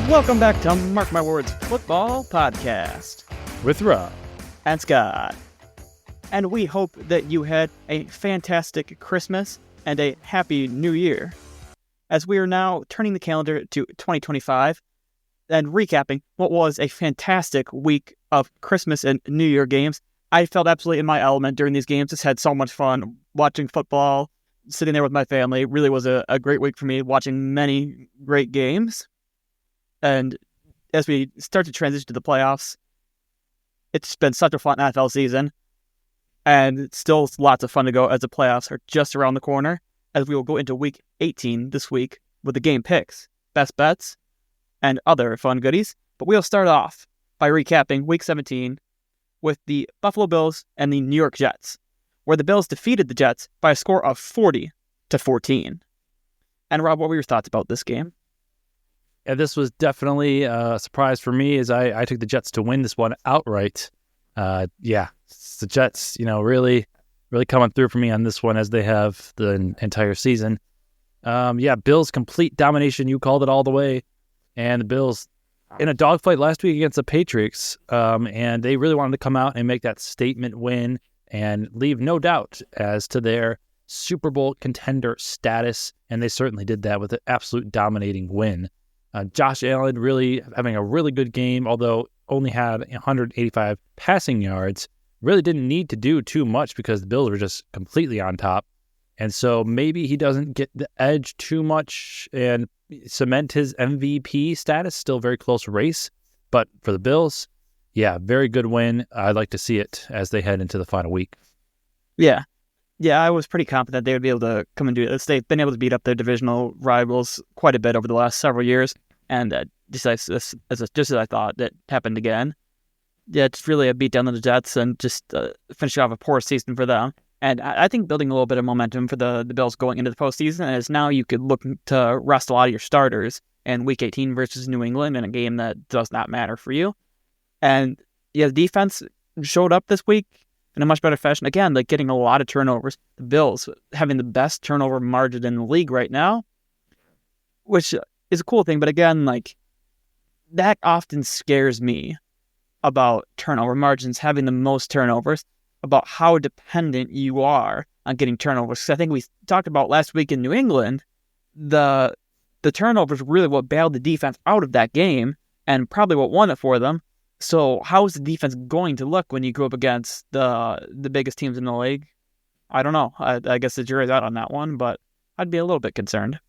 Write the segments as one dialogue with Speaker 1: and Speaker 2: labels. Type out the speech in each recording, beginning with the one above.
Speaker 1: Welcome back to Mark My Words Football Podcast
Speaker 2: with Rob
Speaker 1: and Scott. And we hope that you had a fantastic Christmas and a happy New Year. As we are now turning the calendar to 2025 and recapping what was a fantastic week of Christmas and New Year games. I felt absolutely in my element during these games. Just had so much fun watching football, sitting there with my family. It really was a great week for me, watching many great games. And as we start to transition to the playoffs, it's been such a fun NFL season. And it's still lots of fun to go as the playoffs are just around the corner, as we will go into week 18 this week with the game picks, best bets, and other fun goodies. But we'll start off by recapping week 17 with the Buffalo Bills and the New York Jets, where the Bills defeated the Jets by a score of 40-14. And Rob, what were your thoughts about this game?
Speaker 2: Yeah, this was definitely a surprise for me as I took the Jets to win this one outright. It's the Jets, really coming through for me on this one as they have the entire season. Bills complete domination. You called it all the way. And the Bills in a dogfight last week against the Patriots. And they really wanted to come out and make that statement win and leave no doubt as to their Super Bowl contender status. And they certainly did that with an absolute dominating win. Josh Allen really having a really good game, although only had 185 passing yards. Really didn't need to do too much because the Bills were just completely on top. And so maybe he doesn't get the edge too much and cement his MVP status. Still very close race. But for the Bills, very good win. I'd like to see it as they head into the final week.
Speaker 1: Yeah, I was pretty confident they would be able to come and do this. They've been able to beat up their divisional rivals quite a bit over the last several years. And just as I thought, that happened again. Yeah, it's really a beatdown on the Jets and just finishing off a poor season for them. And I think building a little bit of momentum for the Bills going into the postseason is now you could look to rest a lot of your starters in Week 18 versus New England in a game that does not matter for you. And the defense showed up this week in a much better fashion. Again, like getting a lot of turnovers. The Bills having the best turnover margin in the league right now, which is a cool thing. But again, like that often scares me about turnover margins, having the most turnovers, about how dependent you are on getting turnovers. Because I think we talked about last week in New England, the turnovers really what bailed the defense out of that game and probably what won it for them. So how is the defense going to look when you go up against the biggest teams in the league? I don't know. I guess the jury's out on that one, but I'd be a little bit concerned.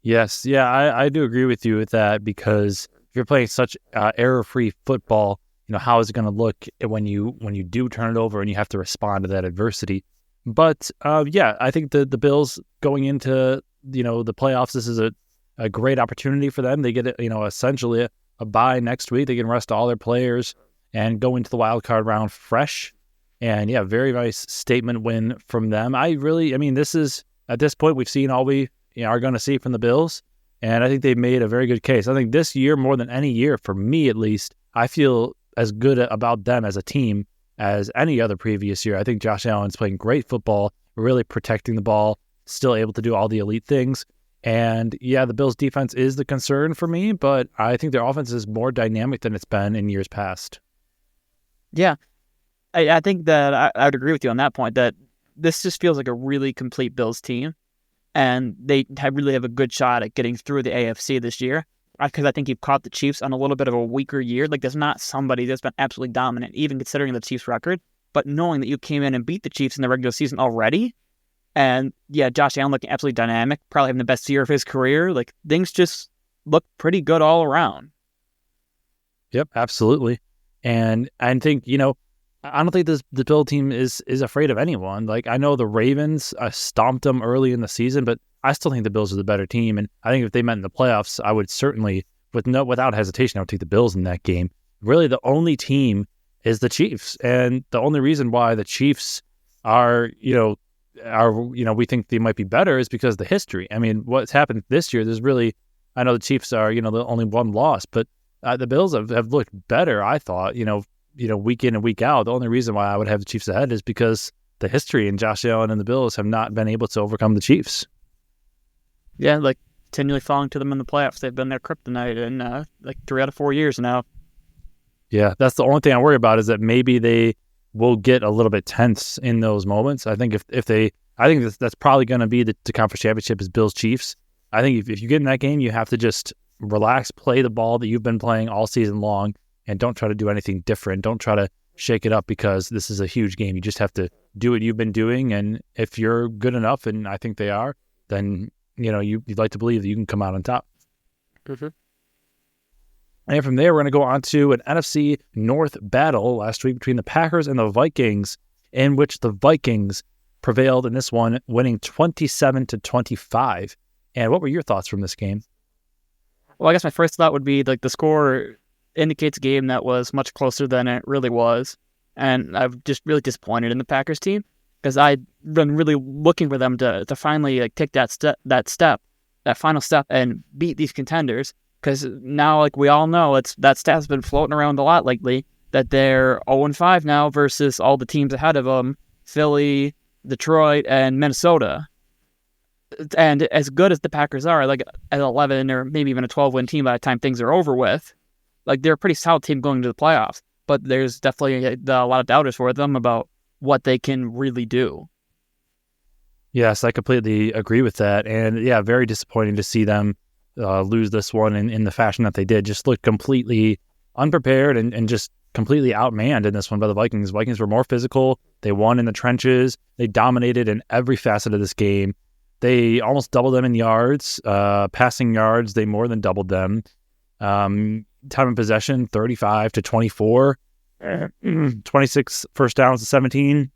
Speaker 2: Yes, I do agree with you with that because if you're playing such error-free football, how is it going to look when you do turn it over and you have to respond to that adversity? But I think the Bills going into the playoffs, this is a great opportunity for them. They get essentially a bye next week. They can rest all their players and go into the wild card round fresh. And very nice statement win from them. This is at this point we've seen all we are going to see from the Bills, and I think they've made a very good case. I think this year more than any year, for me at least, I feel as good about them as a team as any other previous year. I think Josh Allen's playing great football, really protecting the ball, still able to do all the elite things. And the Bills' defense is the concern for me, but I think their offense is more dynamic than it's been in years past.
Speaker 1: Yeah, I think that I would agree with you on that point, that this just feels like a really complete Bills team, and they really have a good shot at getting through the AFC this year. Because I think you've caught the Chiefs on a little bit of a weaker year. Like, there's not somebody that's been absolutely dominant, even considering the Chiefs' record. But knowing that you came in and beat the Chiefs in the regular season already, and Josh Allen looking absolutely dynamic, probably having the best year of his career, like, things just look pretty good all around.
Speaker 2: Yep, absolutely. And I think, I don't think the Bill team is afraid of anyone. Like, I know the Ravens stomped them early in the season, but I still think the Bills are the better team. And I think if they met in the playoffs, I would certainly, without hesitation, I would take the Bills in that game. Really, the only team is the Chiefs. And the only reason why the Chiefs are we think they might be better is because of the history. I mean, what's happened this year, I know the Chiefs are, the only one loss, but the Bills have looked better, I thought, week in and week out. The only reason why I would have the Chiefs ahead is because the history and Josh Allen and the Bills have not been able to overcome the Chiefs.
Speaker 1: Yeah, like continually falling to them in the playoffs. They've been their kryptonite in like 3 out of 4 years now.
Speaker 2: Yeah, that's the only thing I worry about is that maybe they will get a little bit tense in those moments. I think I think that's probably going to be the conference championship is Bills Chiefs. I think if you get in that game, you have to just relax, play the ball that you've been playing all season long, and don't try to do anything different. Don't try to shake it up because this is a huge game. You just have to do what you've been doing, and if you're good enough, and I think they are, then you'd like to believe that you can come out on top.
Speaker 1: Mm-hmm.
Speaker 2: And from there, we're going to go on to an NFC North battle last week between the Packers and the Vikings, in which the Vikings prevailed in this one, winning 27-25. And what were your thoughts from this game?
Speaker 1: Well, I guess my first thought would be like the score indicates a game that was much closer than it really was. And I'm just really disappointed in the Packers team because I'd been really looking for them to finally like take that final step and beat these contenders. Because now, like we all know, that stat's been floating around a lot lately that they're 0-5 now versus all the teams ahead of them, Philly, Detroit, and Minnesota. And as good as the Packers are, like at 11 or maybe even a 12-win team by the time things are over with, like they're a pretty solid team going to the playoffs. But there's definitely a lot of doubters for them about what they can really do.
Speaker 2: Yes, I completely agree with that. And yeah, very disappointing to see them lose this one in the fashion that they did. Just looked completely unprepared and just completely outmanned in this one by the Vikings. Vikings were more physical. They won in the trenches. They dominated in every facet of this game. They almost doubled them in yards. Passing yards, they more than doubled them. Time of possession, 35-24. 26 first downs to 17.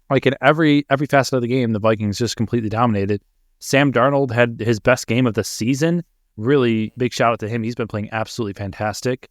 Speaker 2: Like in every facet of the game, the Vikings just completely dominated. Sam Darnold had his best game of the season. Really big shout out to him. He's been playing absolutely fantastic.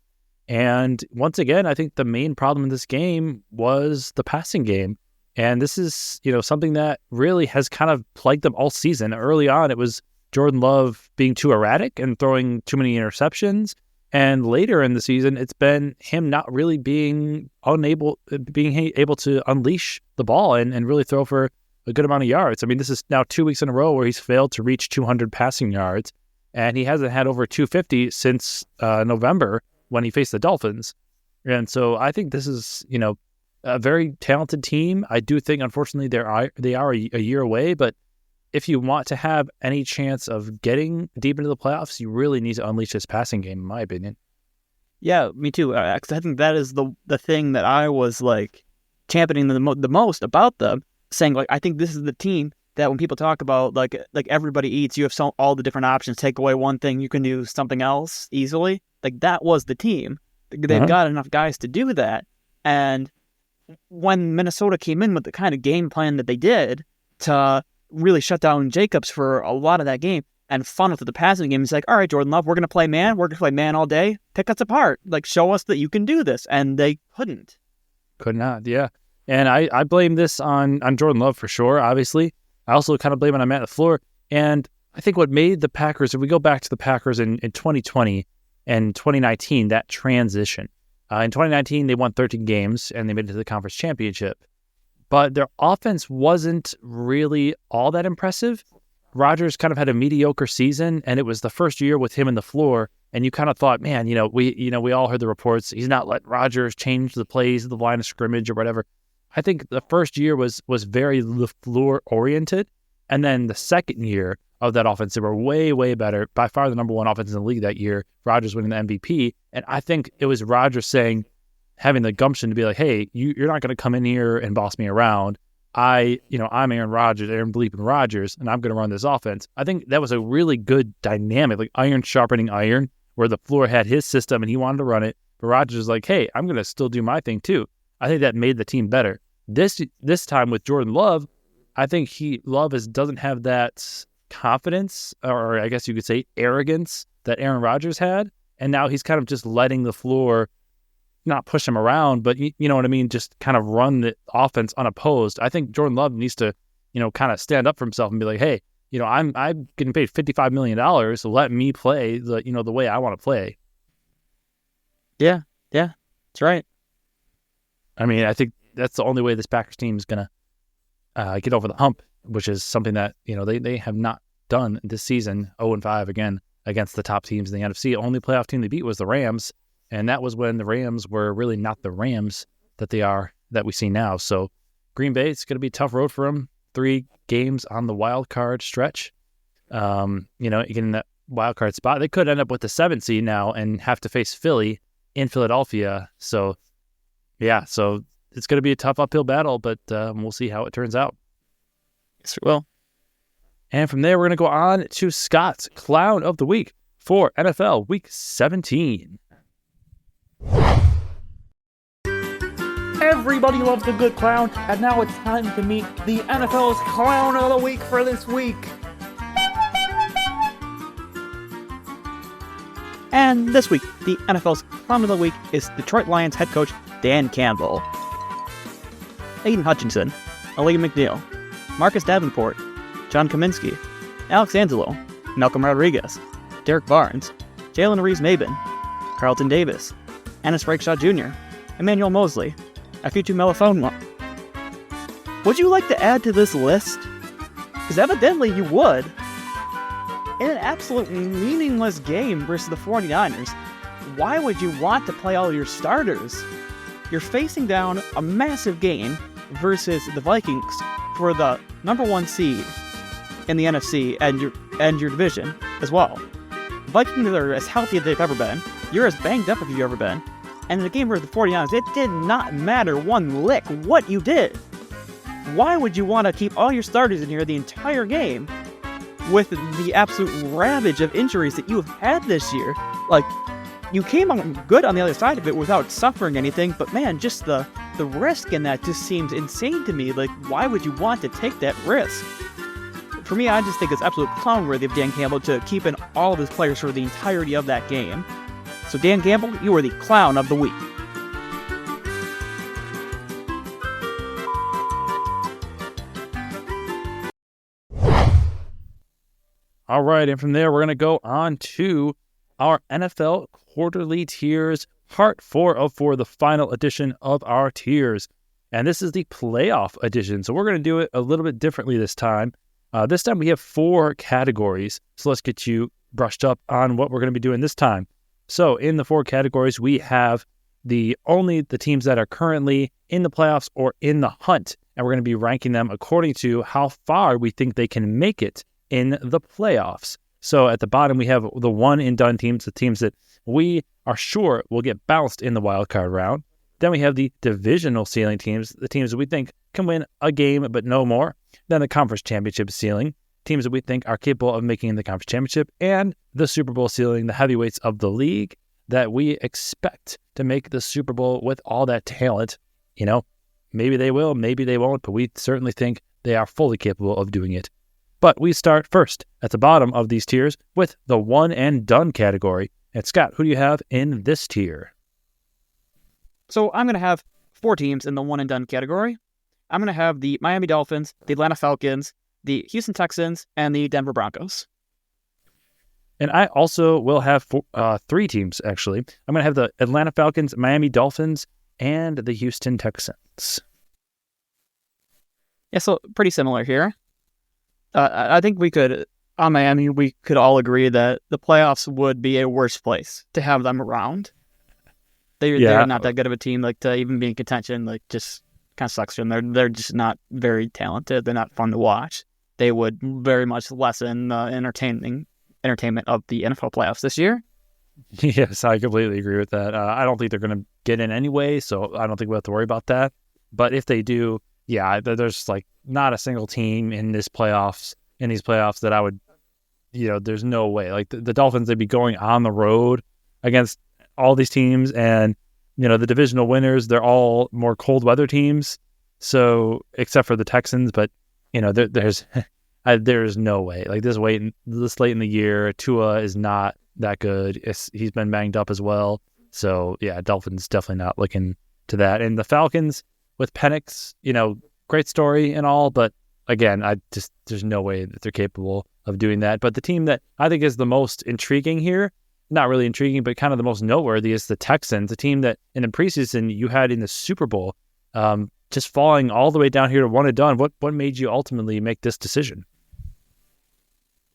Speaker 2: And once again, I think the main problem in this game was the passing game. And this is, something that really has kind of plagued them all season. Early on, it was Jordan Love being too erratic and throwing too many interceptions. And later in the season, it's been him not really being able to unleash the ball and really throw for a good amount of yards. I mean, this is now 2 weeks in a row where he's failed to reach 200 passing yards, and he hasn't had over 250 since November when he faced the Dolphins. And so I think this is, a very talented team. I do think, unfortunately, they are a year away, but if you want to have any chance of getting deep into the playoffs, you really need to unleash this passing game, in my opinion.
Speaker 1: Yeah, me too. 'Cause I think that is the thing that I was like championing the most about them, saying like I think this is the team that when people talk about like everybody eats, you have all the different options. Take away one thing, you can do something else easily. Like that was the team. They've got enough guys to do that. And when Minnesota came in with the kind of game plan that they did to really shut down Jacobs for a lot of that game and funnel to the passing game, it's like, all right, Jordan Love, we're going to play man. We're going to play man all day. Pick us apart. Like, show us that you can do this. And they couldn't.
Speaker 2: Could not, yeah. And I blame this on Jordan Love for sure, obviously. I also kind of blame it on Matt LaFleur. And I think what made the Packers, if we go back to the Packers in 2020 and 2019, that transition. In 2019, they won 13 games and they made it to the conference championship. But their offense wasn't really all that impressive. Rodgers kind of had a mediocre season, and it was the first year with him in the floor. And you kind of thought, man, we all heard the reports. He's not letting Rodgers change the plays of the line of scrimmage or whatever. I think the first year was very LaFleur oriented, and then the second year of that offense, they were way, way better. By far the number one offense in the league that year. Rodgers winning the MVP, and I think it was Rodgers having the gumption to be like, hey, you're not going to come in here and boss me around. I'm Aaron bleeping Rodgers, and I'm going to run this offense. I think that was a really good dynamic, like iron sharpening iron, where LaFleur had his system and he wanted to run it, but Rodgers was like, hey, I'm going to still do my thing too. I think that made the team better. This time with Jordan Love, I think Love doesn't have that confidence, or I guess you could say arrogance, that Aaron Rodgers had, and now he's kind of just letting LaFleur not push him around, but you know what I mean, just kind of run the offense unopposed. I think Jordan Love needs to, kind of stand up for himself and be like, hey, I'm getting paid $55 million, so let me play the way I want to play.
Speaker 1: Yeah, that's right.
Speaker 2: I mean, I think that's the only way this Packers team is gonna get over the hump, which is something that they have not done this season, 0-5 again against the top teams in the NFC. Only playoff team they beat was the Rams, and that was when the Rams were really not the Rams that we see now. So Green Bay, it's going to be a tough road for them. 3 games on the wild card stretch. In that wild card spot, they could end up with the 7th seed now and have to face Philly in Philadelphia. So it's going to be a tough uphill battle, but we'll see how it turns out.
Speaker 1: Yes, it will.
Speaker 2: And from there, we're going to go on to Scott's Clown of the Week for NFL Week 17. Everybody loves the good clown, and now it's time to meet the NFL's Clown of the Week for this week.
Speaker 1: And this week, the NFL's Clown of the Week is Detroit Lions head coach Dan Campbell. Aiden Hutchinson, Aaliyah McNeil, Marcus Davenport, John Kaminsky, Alex Angelo, Malcolm Rodriguez, Derek Barnes, Jalen Reeves-Maben, Carlton Davis, Ennis Rakeshaw Jr., Emmanuel Mosley, Afitu Melifonwu. Would you like to add to this list? Because evidently you would. In an absolutely meaningless game versus the 49ers, why would you want to play all your starters? You're facing down a massive game versus the Vikings for the number 1 seed in the NFC and your division as well. The Vikings are as healthy as they've ever been. You're as banged up as you've ever been. And in the game versus the 49ers, it did not matter one lick what you did. Why would you want to keep all your starters in here the entire game with the absolute ravage of injuries that you have had this year? Like, you came on good on the other side of it without suffering anything, but man, just the risk in that just seems insane to me. Like, why would you want to take that risk? For me, I just think it's absolute clown-worthy of Dan Campbell to keep in all of his players for the entirety of that game. So Dan Campbell, you are the Clown of the Week.
Speaker 2: All right, and from there, we're going to go on to our NFL quarterly tiers, part 4 of 4, the final edition of our tiers. And this is the playoff edition, so we're going to do it a little bit differently this time. This time we have 4 categories, so let's get you brushed up on what we're going to be doing this time. So in the 4 categories, we have only the teams that are currently in the playoffs or in the hunt, and we're going to be ranking them according to how far we think they can make it in the playoffs. So at the bottom, we have the one and done teams, the teams that we are sure will get bounced in the wild card round. Then we have the divisional ceiling teams, the teams that we think can win a game but no more. Then the conference championship ceiling, teams that we think are capable of making the conference championship, and the Super Bowl ceiling, the heavyweights of the league that we expect to make the Super Bowl with all that talent. You know, maybe they will, maybe they won't, but we certainly think they are fully capable of doing it. But we start first at the bottom of these tiers with the one and done category. And Scott, who do you have in this tier?
Speaker 1: So I'm going to have 4 teams in the one and done category. I'm going to have the Miami Dolphins, the Atlanta Falcons, the Houston Texans, and the Denver Broncos.
Speaker 2: And I also will have 3 teams, actually. I'm going to have the Atlanta Falcons, Miami Dolphins, and the Houston Texans.
Speaker 1: Yeah, so pretty similar here. I think on Miami, we could all agree that the playoffs would be a worse place to have them around. They're not that good of a team, like to even be in contention, like just kind of sucks for them. They're just not very talented. They're not fun to watch. They would very much lessen the entertainment of the NFL playoffs this year.
Speaker 2: Yes, I completely agree with that. I don't think they're going to get in anyway, so I don't think we'll have to worry about that. But if they do, yeah, there's like not a single team in these playoffs that I would, there's no way. Like the Dolphins, they'd be going on the road against all these teams, and the divisional winners, they're all more cold weather teams. So except for the Texans, but there's no way. Like this late in the year, Tua is not that good. He's been banged up as well. So yeah, Dolphins definitely not looking to that. And the Falcons with Penix, great story and all, but again, there's no way that they're capable of doing that. But the team that I think is the most intriguing here, not really intriguing, but kind of the most noteworthy, is the Texans, a team that in the preseason you had in the Super Bowl, just falling all the way down here to one and done. What made you ultimately make this decision?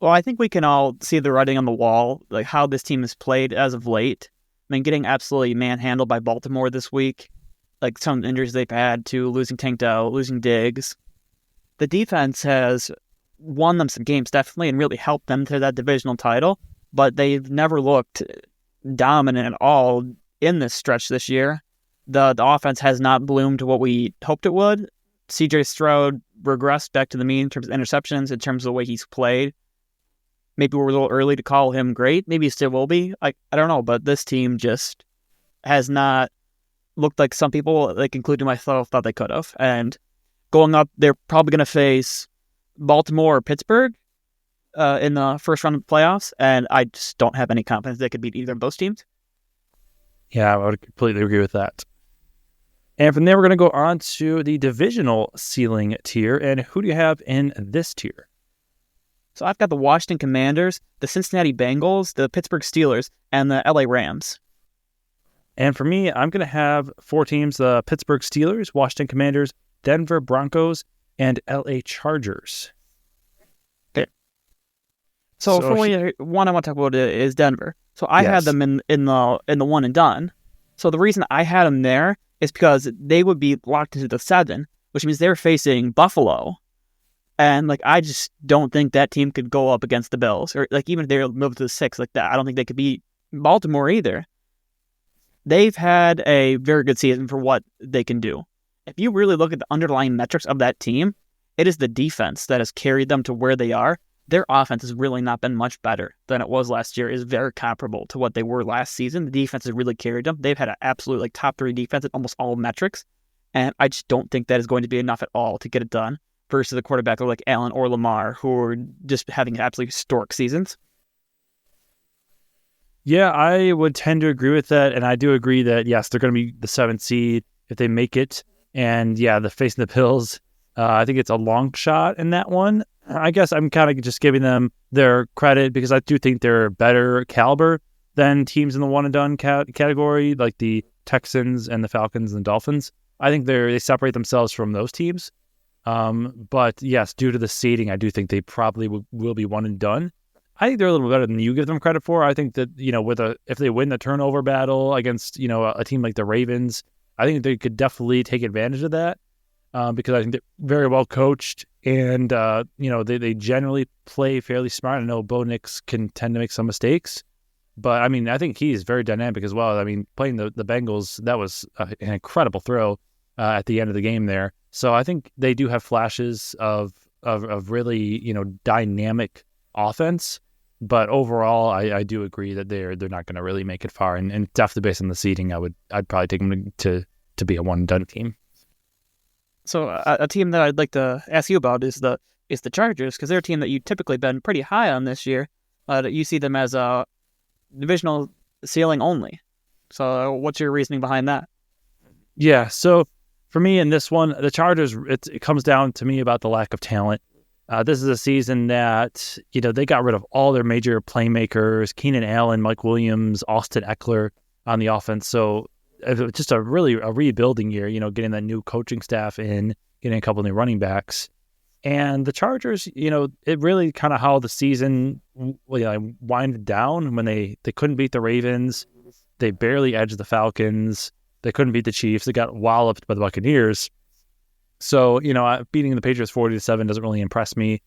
Speaker 1: Well, I think we can all see the writing on the wall, like how this team has played as of late. I mean, getting absolutely manhandled by Baltimore this week, like some injuries they've had to losing Tank Dell, losing Diggs. The defense has won them some games, definitely, and really helped them to that divisional title, but they've never looked dominant at all in this stretch this year. The offense has not bloomed to what we hoped it would. CJ Stroud regressed back to the mean in terms of interceptions, in terms of the way he's played. Maybe we're a little early to call him great. Maybe he still will be. I don't know, but this team just has not looked like some people, like including myself, thought they could have. And going up, they're probably going to face Baltimore or Pittsburgh in the first round of the playoffs, and I just don't have any confidence they could beat either of those teams.
Speaker 2: Yeah, I would completely agree with that. And from there, we're going to go on to the divisional ceiling tier. And who do you have in this tier?
Speaker 1: So I've got the Washington Commanders, the Cincinnati Bengals, the Pittsburgh Steelers, and the LA Rams.
Speaker 2: And for me, I'm going to have 4 teams: the Pittsburgh Steelers, Washington Commanders, Denver Broncos, and LA Chargers.
Speaker 1: Okay. So for me, one I want to talk about is Denver. So I had them in the one and done. So the reason I had them there is because they would be locked into the 7, which means they're facing Buffalo. And like I just don't think that team could go up against the Bills, or like even if they're moved to the 6 like that. I don't think they could beat Baltimore either. They've had a very good season for what they can do. If you really look at the underlying metrics of that team, it is the defense that has carried them to where they are. Their offense has really not been much better than it was last year. It is very comparable to what they were last season. The defense has really carried them. They've had an absolute like top 3 defense at almost all metrics. And I just don't think that is going to be enough at all to get it done versus a quarterback like Allen or Lamar, who are just having absolutely historic seasons.
Speaker 2: Yeah, I would tend to agree with that. And I do agree that, yes, they're going to be the 7th seed if they make it. And yeah, the facing the Bills, I think it's a long shot in that one. I guess I'm kind of just giving them their credit because I do think they're better caliber than teams in the one and done category, like the Texans and the Falcons and Dolphins. I think they separate themselves from those teams. But yes, due to the seeding, I do think they probably will be one and done. I think they're a little better than you give them credit for. I think that, if they win the turnover battle against, a team like the Ravens, I think they could definitely take advantage of that. Because I think they're very well coached and, they generally play fairly smart. I know Bo Nix can tend to make some mistakes, but I mean, I think he's very dynamic as well. I mean, playing the Bengals, that was an incredible throw at the end of the game there. So I think they do have flashes of really, dynamic offense. But overall, I do agree that they're not going to really make it far. And definitely based on the seeding, I'd probably take them to be a one and done team.
Speaker 1: So a team that I'd like to ask you about is the Chargers, because they're a team that you've typically been pretty high on this year. You see them as a divisional ceiling only. So what's your reasoning behind that?
Speaker 2: Yeah, so for me in this one, the Chargers, it comes down to me about the lack of talent. This is a season that, they got rid of all their major playmakers, Keenan Allen, Mike Williams, Austin Eckler on the offense. So just a rebuilding year, getting that new coaching staff in, getting a couple new running backs. And the Chargers, it really kind of how the season winded down when they couldn't beat the Ravens. They barely edged the Falcons. They couldn't beat the Chiefs. They got walloped by the Buccaneers. So, beating the Patriots 40-7 doesn't really impress me.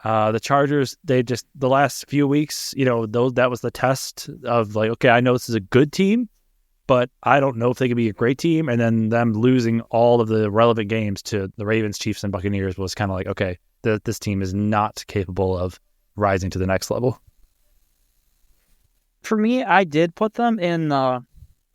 Speaker 2: The Chargers, the last few weeks, that was the test of okay, I know this is a good team, but I don't know if they could be a great team. And then them losing all of the relevant games to the Ravens, Chiefs, and Buccaneers was kind of okay, this team is not capable of rising to the next level.
Speaker 1: For me, I did put them in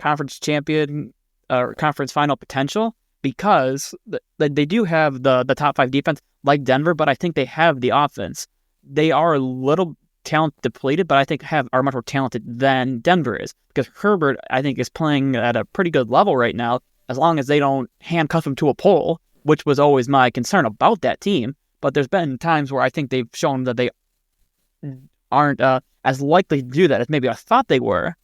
Speaker 1: conference champion or conference final potential because they do have the top 5 defense like Denver, but I think they have the offense. They are a little talent depleted, but I think are much more talented than Denver is, because Herbert, I think, is playing at a pretty good level right now, as long as they don't handcuff him to a pole, which was always my concern about that team. But there's been times where I think they've shown that they aren't as likely to do that as maybe I thought they were.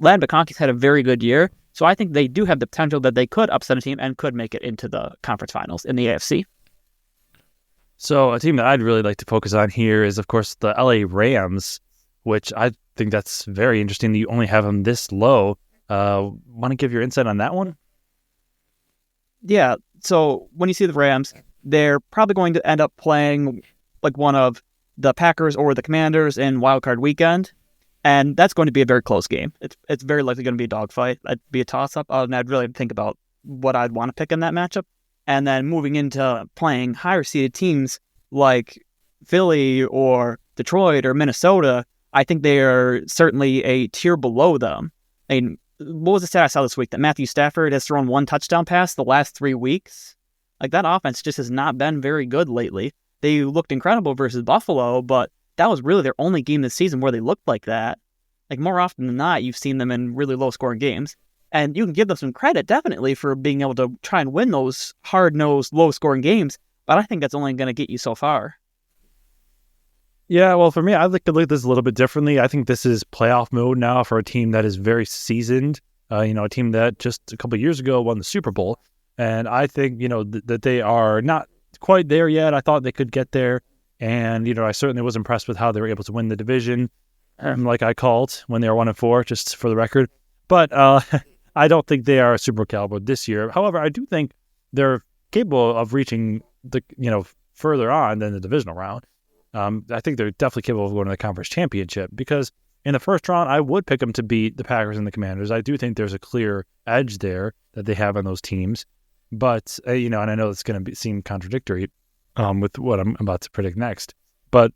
Speaker 1: Lad McConkey's had a very good year, so I think they do have the potential that they could upset a team and could make it into the conference finals in the AFC.
Speaker 2: So a team that I'd really like to focus on here is, of course, the LA Rams, which I think that's very interesting that you only have them this low. Want to give your insight on that one?
Speaker 1: Yeah, so when you see the Rams, they're probably going to end up playing like one of the Packers or the Commanders in Wild Card Weekend, and that's going to be a very close game. It's very likely going to be a dogfight. It'd be a toss-up, and I'd really think about what I'd want to pick in that matchup. And then moving into playing higher-seeded teams like Philly or Detroit or Minnesota, I think they are certainly a tier below them. I mean, what was the stat I saw this week? That Matthew Stafford has thrown one touchdown pass the last 3 weeks? Like, that offense just has not been very good lately. They looked incredible versus Buffalo, but that was really their only game this season where they looked like that. Like, more often than not, you've seen them in really low-scoring games. And you can give them some credit, definitely, for being able to try and win those hard-nosed, low-scoring games, but I think that's only going to get you so far.
Speaker 2: Yeah, well, for me, I'd like to look at this a little bit differently. I think this is playoff mode now for a team that is very seasoned. A team that just a couple of years ago won the Super Bowl. And I think, that they are not quite there yet. I thought they could get there. And, I certainly was impressed with how they were able to win the division, like I called when they were 1-4, just for the record. But I don't think they are Super Bowl caliber this year. However, I do think they're capable of reaching further on than the divisional round. I think they're definitely capable of going to the conference championship because in the first round, I would pick them to beat the Packers and the Commanders. I do think there's a clear edge there that they have on those teams. But, and I know it's going to seem contradictory with what I'm about to predict next. But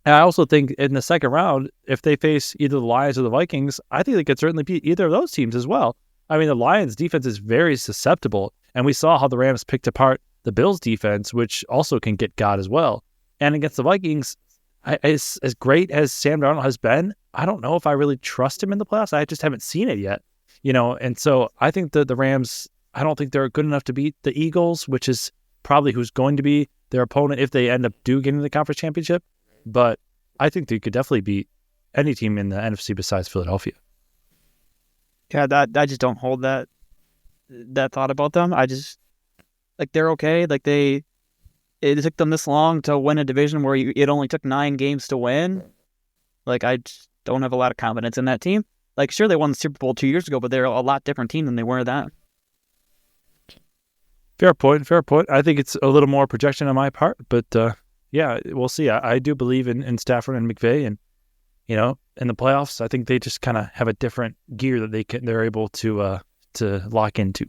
Speaker 2: I also think in the second round, if they face either the Lions or the Vikings, I think they could certainly beat either of those teams as well. I mean, the Lions defense is very susceptible, and we saw how the Rams picked apart the Bills defense, which also can get got as well. And against the Vikings, as great as Sam Darnold has been, I don't know if I really trust him in the playoffs. I just haven't seen it yet, and so I think that the Rams, I don't think they're good enough to beat the Eagles, which is probably who's going to be their opponent if they end up getting the conference championship. But I think they could definitely beat any team in the NFC besides Philadelphia.
Speaker 1: Yeah, I just don't hold that thought about them. I just, like, they're okay. Like, it took them this long to win a division where it only took 9 games to win. Like, I just don't have a lot of confidence in that team. Like, sure, they won the Super Bowl 2 years ago, but they're a lot different team than they were then.
Speaker 2: Fair point. I think it's a little more projection on my part, but yeah, we'll see. I do believe in Stafford and McVay, and in the playoffs, I think they just kind of have a different gear that they're able to lock into.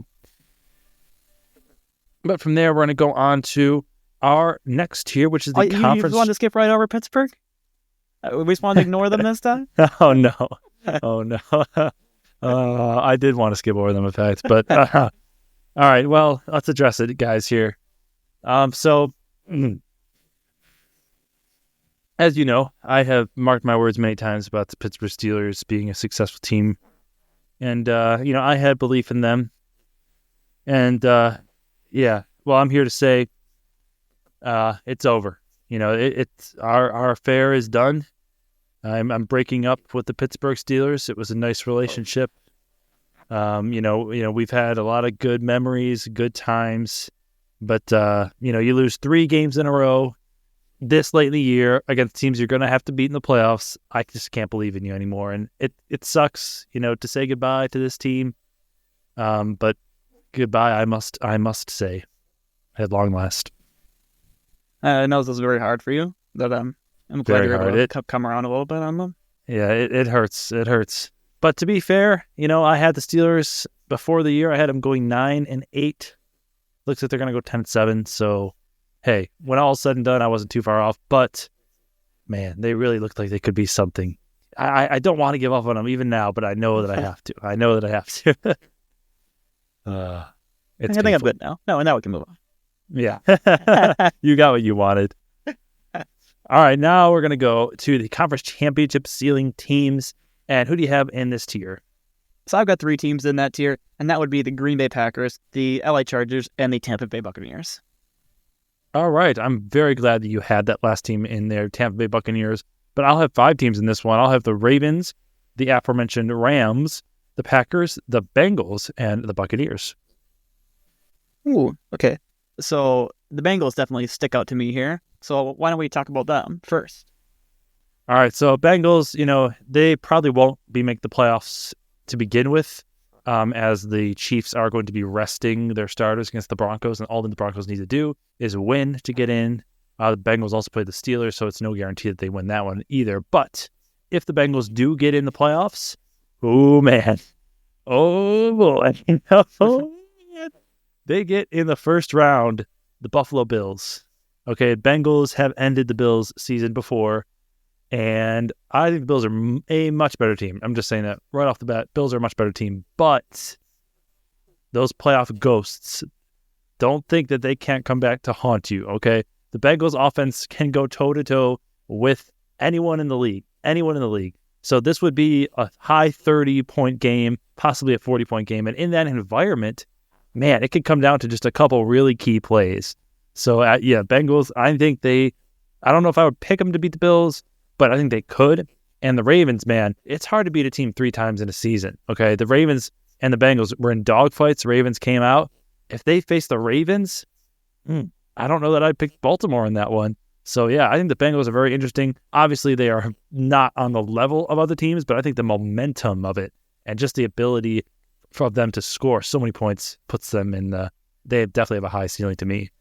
Speaker 2: But from there, we're going to go on to our next tier, which is the conference.
Speaker 1: You just want to skip right over Pittsburgh? We just want to ignore them this time?
Speaker 2: Oh no! I did want to skip over them, in fact, but all right. Well, let's address it, guys. Here, so as you know, I have marked my words many times about the Pittsburgh Steelers being a successful team, and I had belief in them, and yeah. Well, I'm here to say. It's over. It's our affair is done. I'm breaking up with the Pittsburgh Steelers. It was a nice relationship. We've had a lot of good memories, good times, but you lose 3 games in a row this late in the year against teams you're going to have to beat in the playoffs. I just can't believe in you anymore, and it sucks, to say goodbye to this team. But goodbye, I must say, at long last.
Speaker 1: I know this was very hard for you, but I'm glad you're able to come around a little bit on them.
Speaker 2: Yeah, it hurts. It hurts. But to be fair, I had the Steelers before the year. I had them going 9-8. Looks like they're going to go 10-7. So, hey, when all is said and done, I wasn't too far off. But, man, they really looked like they could be something. I don't want to give up on them even now, but I know that I have to. I have to.
Speaker 1: I think I'm good now. No, now we can move on.
Speaker 2: Yeah. You got what you wanted. All right, now we're going to go to the conference championship ceiling teams. And who do you have in this tier?
Speaker 1: So I've got 3 teams in that tier, and that would be the Green Bay Packers, the LA Chargers, and the Tampa Bay Buccaneers.
Speaker 2: All right, I'm very glad that you had that last team in there, Tampa Bay Buccaneers. But I'll have 5 teams in this one. I'll have the Ravens, the aforementioned Rams, the Packers, the Bengals, and the Buccaneers.
Speaker 1: Ooh, okay. So the Bengals definitely stick out to me here. So why don't we talk about them first?
Speaker 2: All right, so Bengals, they probably won't make the playoffs to begin with, as the Chiefs are going to be resting their starters against the Broncos, and all that the Broncos need to do is win to get in. The Bengals also play the Steelers, so it's no guarantee that they win that one either. But if the Bengals do get in the playoffs, oh man, oh boy, oh man, they get in the first round the Buffalo Bills. Okay, Bengals have ended the Bills season before. And I think the Bills are a much better team. I'm just saying that right off the bat. Bills are a much better team. But those playoff ghosts, don't think that they can't come back to haunt you, okay? The Bengals offense can go toe-to-toe with anyone in the league. Anyone in the league. So this would be a high 30-point game, possibly a 40-point game. And in that environment, man, it could come down to just a couple really key plays. So, Bengals, I don't know if I would pick them to beat the Bills, but I think they could. And the Ravens, man, it's hard to beat a team 3 times in a season, okay? The Ravens and the Bengals were in dogfights. The Ravens came out. If they face the Ravens, I don't know that I'd pick Baltimore in that one. So, yeah, I think the Bengals are very interesting. Obviously, they are not on the level of other teams, but I think the momentum of it and just the ability for them to score so many points puts them in they definitely have a high ceiling to me.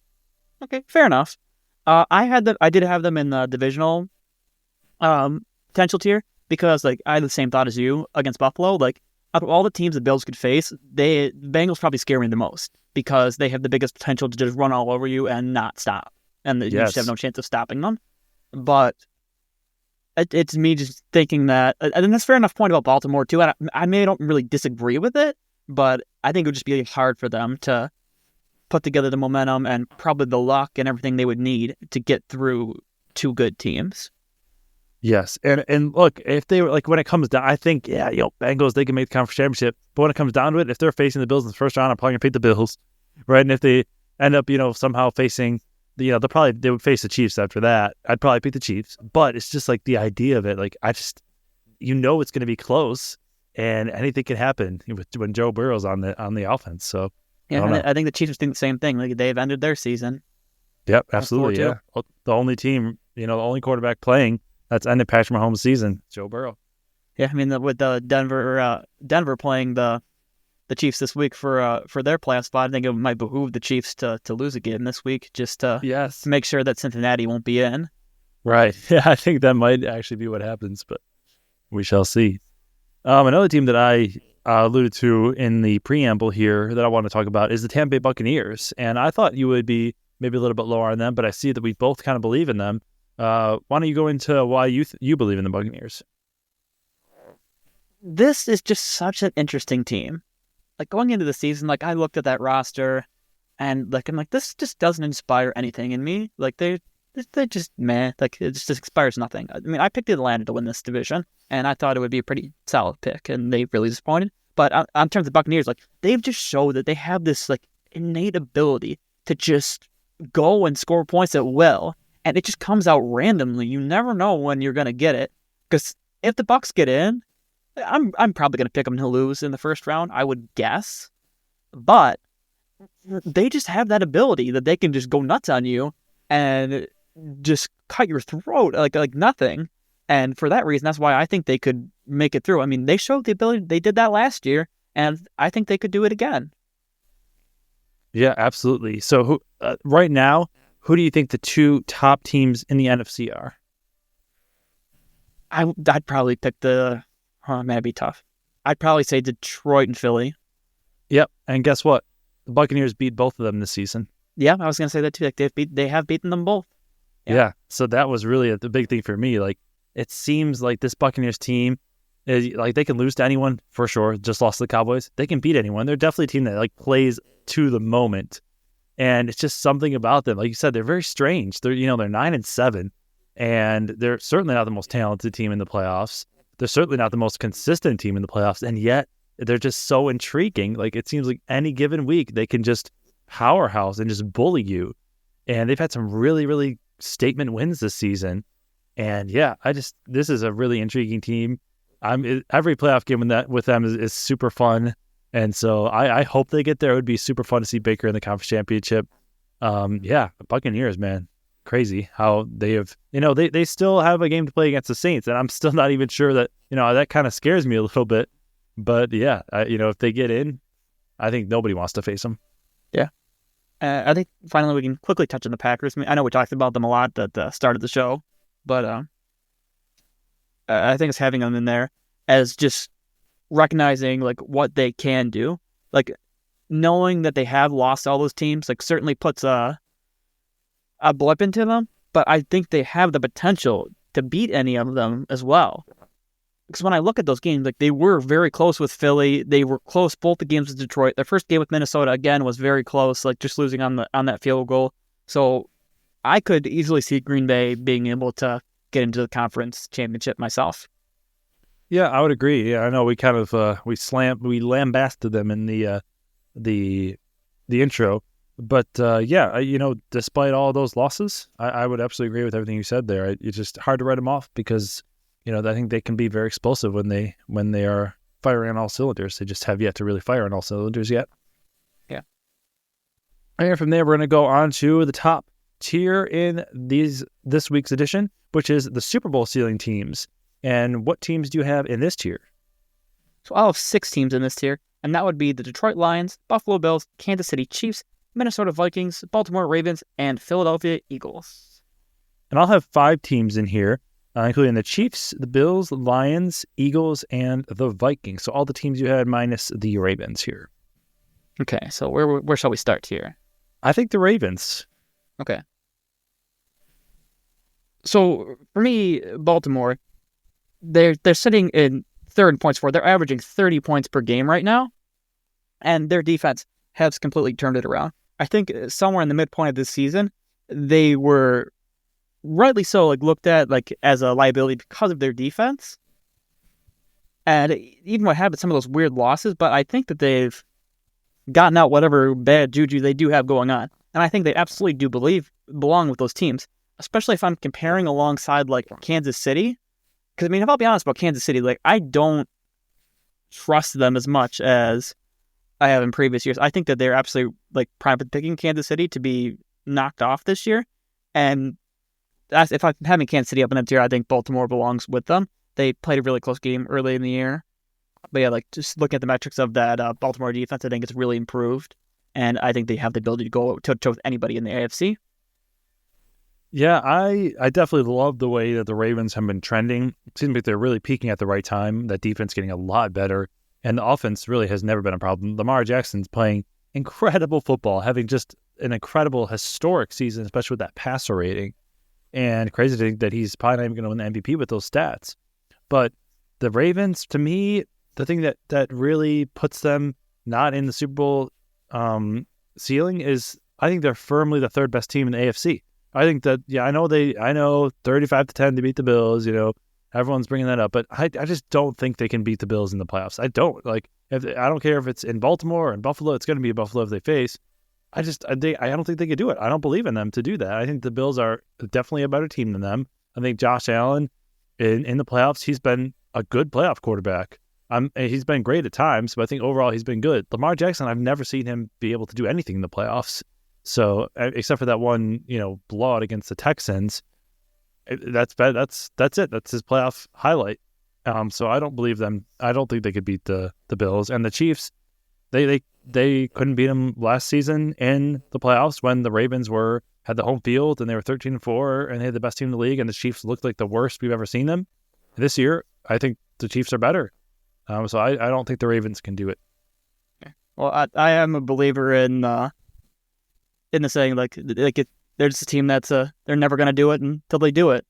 Speaker 1: Okay, fair enough. I did have them in the divisional potential tier because I had the same thought as you against Buffalo. Out of all the teams the Bills could face, the Bengals probably scare me the most because they have the biggest potential to just run all over you and not stop, and you just have no chance of stopping them. But it's me just thinking that, and that's fair enough point about Baltimore too. And I don't really disagree with it, but I think it would just be hard for them to put together the momentum and probably the luck and everything they would need to get through 2 good teams.
Speaker 2: Yes, and look, if they were when it comes down, I think Bengals, they can make the conference championship. But when it comes down to it, if they're facing the Bills in the first round, I'm probably gonna pick the Bills, right? And if they end up somehow facing they would face the Chiefs after that, I'd probably pick the Chiefs. But it's just the idea of it, I just it's gonna be close, and anything can happen when Joe Burrow's on the offense. So
Speaker 1: yeah, I think the Chiefs think the same thing. They've ended their season.
Speaker 2: Yep, absolutely. Yeah, the only team, the only quarterback playing that's ended Patrick Mahomes' season, Joe Burrow.
Speaker 1: Yeah, I mean, with the Denver playing the Chiefs this week for their playoff spot, I think it might behoove the Chiefs to lose a game this week just to make sure that Cincinnati won't be in.
Speaker 2: Right. Yeah, I think that might actually be what happens, but we shall see. Another team that I alluded to in the preamble here that I want to talk about is the Tampa Bay Buccaneers, and I thought you would be maybe a little bit lower on them, but I see that we both kind of believe in them. Why don't you go into why you believe in the Buccaneers?
Speaker 1: This is just such an interesting team. Going into the season, I looked at that roster, and I'm this just doesn't inspire anything in me. They just meh. It just inspires nothing. I mean, I picked Atlanta to win this division, and I thought it would be a pretty solid pick, and they really disappointed. But on terms of Buccaneers, they've just showed that they have this innate ability to just go and score points at will. And it just comes out randomly. You never know when you're going to get it. Because if the Bucs get in, I'm probably going to pick them to lose in the first round, I would guess. But they just have that ability that they can just go nuts on you and just cut your throat like nothing. And for that reason, that's why I think they could make it through. I mean, they showed the ability. They did that last year, and I think they could do it again.
Speaker 2: Yeah, absolutely. So right now, who do you think the 2 top teams in the NFC are?
Speaker 1: I'd probably pick man, it'd be tough. I'd probably say Detroit and Philly.
Speaker 2: Yep, and guess what? The Buccaneers beat both of them this season.
Speaker 1: Yeah, I was gonna say that too. They have beaten them both.
Speaker 2: Yeah, so that was really the big thing for me. It seems like this Buccaneers team is they can lose to anyone for sure. Just lost to the Cowboys. They can beat anyone. They're definitely a team that plays to the moment. And it's just something about them. Like you said, they're very strange. They're 9-7, and they're certainly not the most talented team in the playoffs. They're certainly not the most consistent team in the playoffs, and yet they're just so intriguing. It seems like any given week they can just powerhouse and just bully you. And they've had some really, really statement wins this season. And yeah, this is a really intriguing team. Every playoff game with them is super fun. And so I hope they get there. It would be super fun to see Baker in the conference championship. Yeah, the Buccaneers, man, crazy how they have, they still have a game to play against the Saints, and I'm still not even sure that, that kind of scares me a little bit. But yeah, if they get in, I think nobody wants to face them.
Speaker 1: Yeah. I think finally we can quickly touch on the Packers. I know we talked about them a lot at the start of the show, but I think it's having them in there as just recognizing like what they can do, like knowing that they have lost all those teams, like certainly puts a blip into them. But I think they have the potential to beat any of them as well. Because when I look at those games, like they were very close with Philly, they were close both the games with Detroit. Their first game with Minnesota again was very close, like just losing on that field goal. So I could easily see Green Bay being able to get into the conference championship myself.
Speaker 2: Yeah, I would agree. Yeah, I know we kind of we lambasted them in the intro, but yeah, despite all those losses, I would absolutely agree with everything you said there. It's just hard to write them off because I think they can be very explosive when they are firing on all cylinders. They just have yet to really fire on all cylinders yet.
Speaker 1: Yeah.
Speaker 2: And from there, we're going to go on to the top tier in this week's edition, which is the Super Bowl ceiling teams. And what teams do you have in this tier?
Speaker 1: So I'll have 6 teams in this tier, and that would be the Detroit Lions, Buffalo Bills, Kansas City Chiefs, Minnesota Vikings, Baltimore Ravens, and Philadelphia Eagles.
Speaker 2: And I'll have 5 teams in here, including the Chiefs, the Bills, the Lions, Eagles, and the Vikings. So all the teams you had minus the Ravens here.
Speaker 1: Okay, so where shall we start here?
Speaker 2: I think the Ravens.
Speaker 1: Okay. So for me, Baltimore, they're sitting in third in points for. They're averaging 30 points per game right now, and their defense has completely turned it around. I think somewhere in the midpoint of this season, they were rightly so looked at as a liability because of their defense, and even what happened, some of those weird losses. But I think that they've gotten out whatever bad juju they do have going on, and I think they absolutely do belong with those teams, especially if I'm comparing alongside Kansas City. Because if I'll be honest about Kansas City, I don't trust them as much as I have in previous years. I think that they're absolutely prime picking Kansas City to be knocked off this year, and if I'm having Kansas City up in that tier, I think Baltimore belongs with them. They played a really close game early in the year, but yeah, just looking at the metrics of that Baltimore defense, I think it's really improved, and I think they have the ability to go toe-to-toe with anybody in the AFC.
Speaker 2: Yeah, I definitely love the way that the Ravens have been trending. It seems like they're really peaking at the right time. That defense getting a lot better, and the offense really has never been a problem. Lamar Jackson's playing incredible football, having just an incredible historic season, especially with that passer rating. And crazy to think that he's probably not even going to win the MVP with those stats. But the Ravens, to me, the thing that really puts them not in the Super Bowl ceiling is I think they're firmly the third best team in the AFC. I think that, I know 35-10 to beat the Bills, everyone's bringing that up, but I just don't think they can beat the Bills in the playoffs. I don't. I don't care if it's in Baltimore or in Buffalo, it's going to be Buffalo if they face. I don't think they could do it. I don't believe in them to do that. I think the Bills are definitely a better team than them. I think Josh Allen in the playoffs, he's been a good playoff quarterback. He's been great at times, but I think overall he's been good. Lamar Jackson, I've never seen him be able to do anything in the playoffs. So except for that one, blowout against the Texans, that's it. That's his playoff highlight. So I don't believe them. I don't think they could beat the Bills and the Chiefs. They couldn't beat them last season in the playoffs when the Ravens had the home field and they were 13-4 and they had the best team in the league, and the Chiefs looked like the worst we've ever seen them. This year, I think the Chiefs are better. So I don't think the Ravens can do it.
Speaker 1: Well, I am a believer in the saying they're just a team that's they're never going to do it until they do it.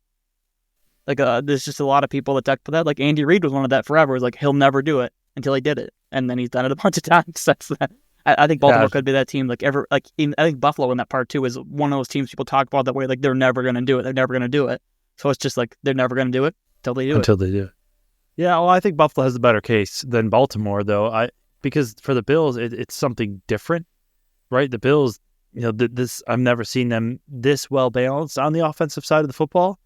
Speaker 1: There's just a lot of people that talk about that. Andy Reid was one of that forever. It was he'll never do it until he did it, and then he's done it a bunch of times. That's that. I think Baltimore could be that team. I think Buffalo in that part too is one of those teams people talk about that way. They're never going to do it. They're never going to do it. So it's just they're never going to do it until they do it.
Speaker 2: Yeah, well, I think Buffalo has a better case than Baltimore, though. Because for the Bills, it's something different, right? The Bills, I've never seen them this well balanced on the offensive side of the football,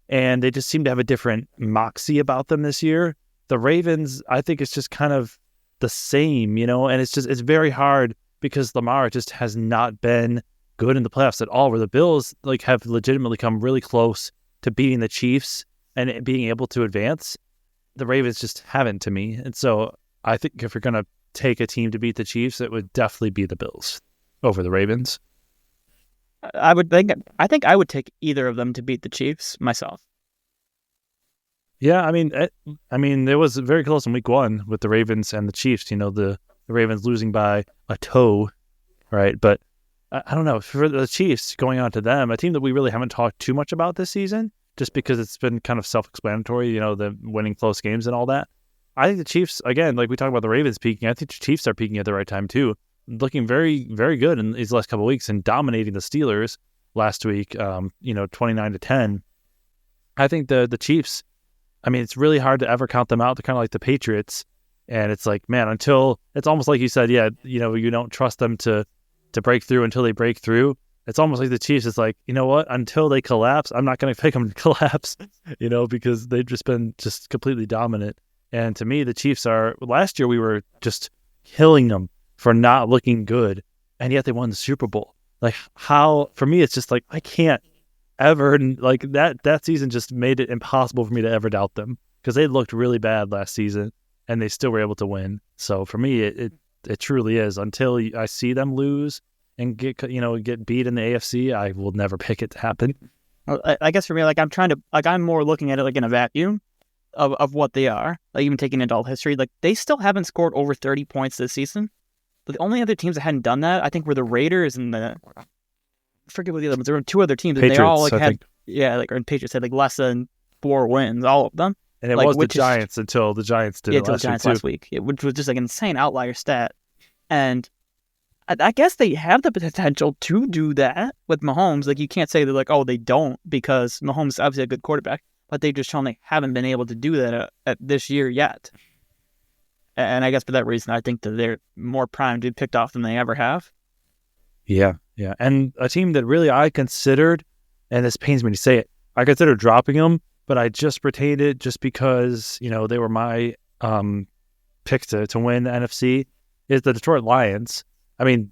Speaker 2: and they just seem to have a different moxie about them this year. The Ravens, I think it's just kind of the same, and it's very hard because Lamar just has not been good in the playoffs at all, where the Bills like have legitimately come really close to beating the Chiefs and being able to advance. The Ravens just haven't to me. And so I think if you're going to take a team to beat the Chiefs, it would definitely be the Bills over the Ravens.
Speaker 1: I think I would take either of them to beat the Chiefs myself.
Speaker 2: Yeah, I mean, it was very close in week 1 with the Ravens and the Chiefs. You know, the Ravens losing by a toe, right? But I don't know, for the Chiefs going on to them, a team that we really haven't talked too much about this season, just because it's been kind of self-explanatory, you know, the winning close games and all that. I think the Chiefs, again, like we talked about the Ravens peaking, I think the Chiefs are peaking at the right time too, looking very, very good in these last couple of weeks and dominating the Steelers last week, 29-10. I think the Chiefs, I mean, it's really hard to ever count them out. They're kind of like the Patriots. And it's like, man, until it's almost like you said, yeah, you know, you don't trust them to break through until they break through. It's almost like the Chiefs. It's like, you know what? Until they collapse, I'm not going to pick them to collapse, you know, because they've just been just completely dominant. And to me, the Chiefs are, last year we were just killing them for not looking good. And yet they won the Super Bowl. Like how, for me, it's just like, I can't ever, like that season just made it impossible for me to ever doubt them because they looked really bad last season and they still were able to win. So for me, it truly is, until I see them lose and get beat in the AFC, I will never pick it to happen.
Speaker 1: I guess for me, like I'm more looking at it like in a vacuum of what they are, like even taking into all history. Like they still haven't scored over 30 points this season. But the only other teams that hadn't done that, I think, were the Raiders and I forget what the other ones. There were 2 other teams,
Speaker 2: Patriots,
Speaker 1: and they all like had,
Speaker 2: think.
Speaker 1: and Patriots had like less than 4 wins, all of them.
Speaker 2: And it
Speaker 1: like,
Speaker 2: was the Giants until the Giants did it
Speaker 1: until the Giants last week, which was just like an insane outlier stat. And I guess they have the potential to do that with Mahomes. Like you can't say they're like, oh, they don't, because Mahomes is obviously a good quarterback, but they've just shown they haven't been able to do that at this year yet. And I guess for that reason, I think that they're more primed to be picked off than they ever have.
Speaker 2: Yeah. And a team that really I considered, and this pains me to say it, I considered dropping them, but I just retained it just because, you know, they were my pick to win the NFC, is the Detroit Lions. I mean,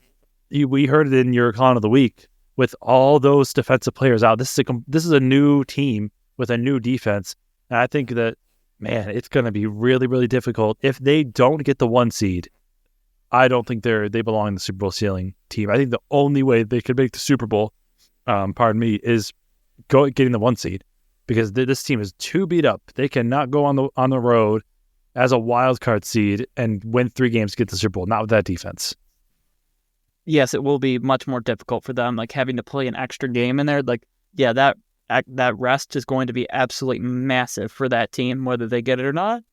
Speaker 2: we heard it in your column of the week with all those defensive players out. This is a new team with a new defense. And I think that, man, it's going to be really, really difficult. If they don't get the 1 seed, I don't think they belong in the Super Bowl ceiling team. I think the only way they could make the Super Bowl, is getting the 1 seed, because this team is too beat up. They cannot go on the road as a wild card seed and win 3 games to get the Super Bowl. Not with that defense.
Speaker 1: Yes, it will be much more difficult for them, like having to play an extra game in there. Like, yeah, that rest is going to be absolutely massive for that team, whether they get it or not.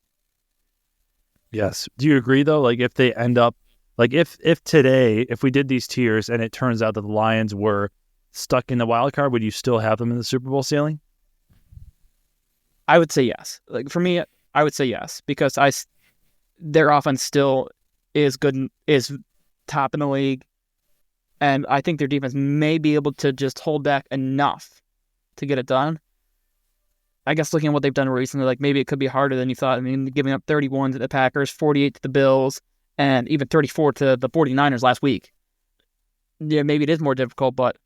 Speaker 2: Yes. Do you agree though? Like if they end up, like if today, if we did these tiers and it turns out that the Lions were stuck in the wild card, would you still have them in the Super Bowl ceiling?
Speaker 1: I would say yes. Like for me, I would say yes, because their offense still is good, is top in the league. And I think their defense may be able to just hold back enough to get it done. I guess looking at what they've done recently, like maybe it could be harder than you thought. I mean, giving up 31 to the Packers, 48 to the Bills, and even 34 to the 49ers last week. Yeah, maybe it is more difficult, but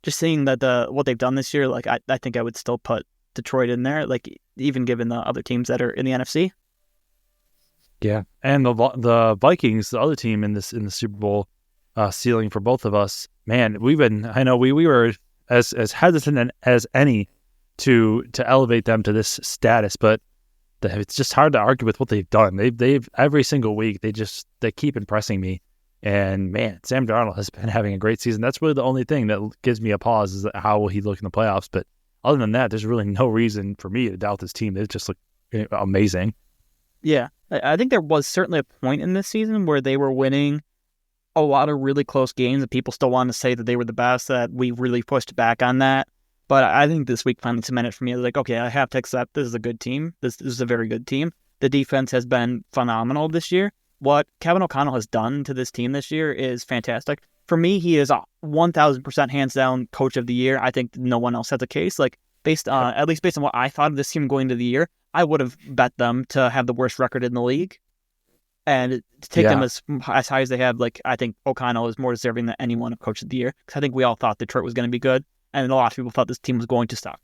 Speaker 1: just seeing that what they've done this year, like I think I would still put Detroit in there, like even given the other teams that are in the NFC.
Speaker 2: Yeah, and the Vikings, the other team in the Super Bowl ceiling for both of us, man, I know we were as hesitant as any to elevate them to this status, but it's just hard to argue with what they've done. They've every single week they keep impressing me, and man, Sam Darnold has been having a great season. That's really the only thing that gives me a pause, is how will he look in the playoffs. But other than that, there's really no reason for me to doubt this team. They just look amazing.
Speaker 1: Yeah, I think there was certainly a point in this season where they were winning a lot of really close games, and people still wanted to say that they were the best, that we really pushed back on that. But I think this week finally cemented for me. I was like, okay, I have to accept this is a good team. This is a very good team. The defense has been phenomenal this year. What Kevin O'Connell has done to this team this year is fantastic. For me, he is 1,000% hands down coach of the year. I think no one else has a case. Like at least based on what I thought of this team going into the year, I would have bet them to have the worst record in the league. And to take them
Speaker 2: Yeah.
Speaker 1: as high as they have, like, I think O'Connell is more deserving than anyone of Coach of the Year, because I think we all thought Detroit was going to be good, and a lot of people thought this team was going to suck.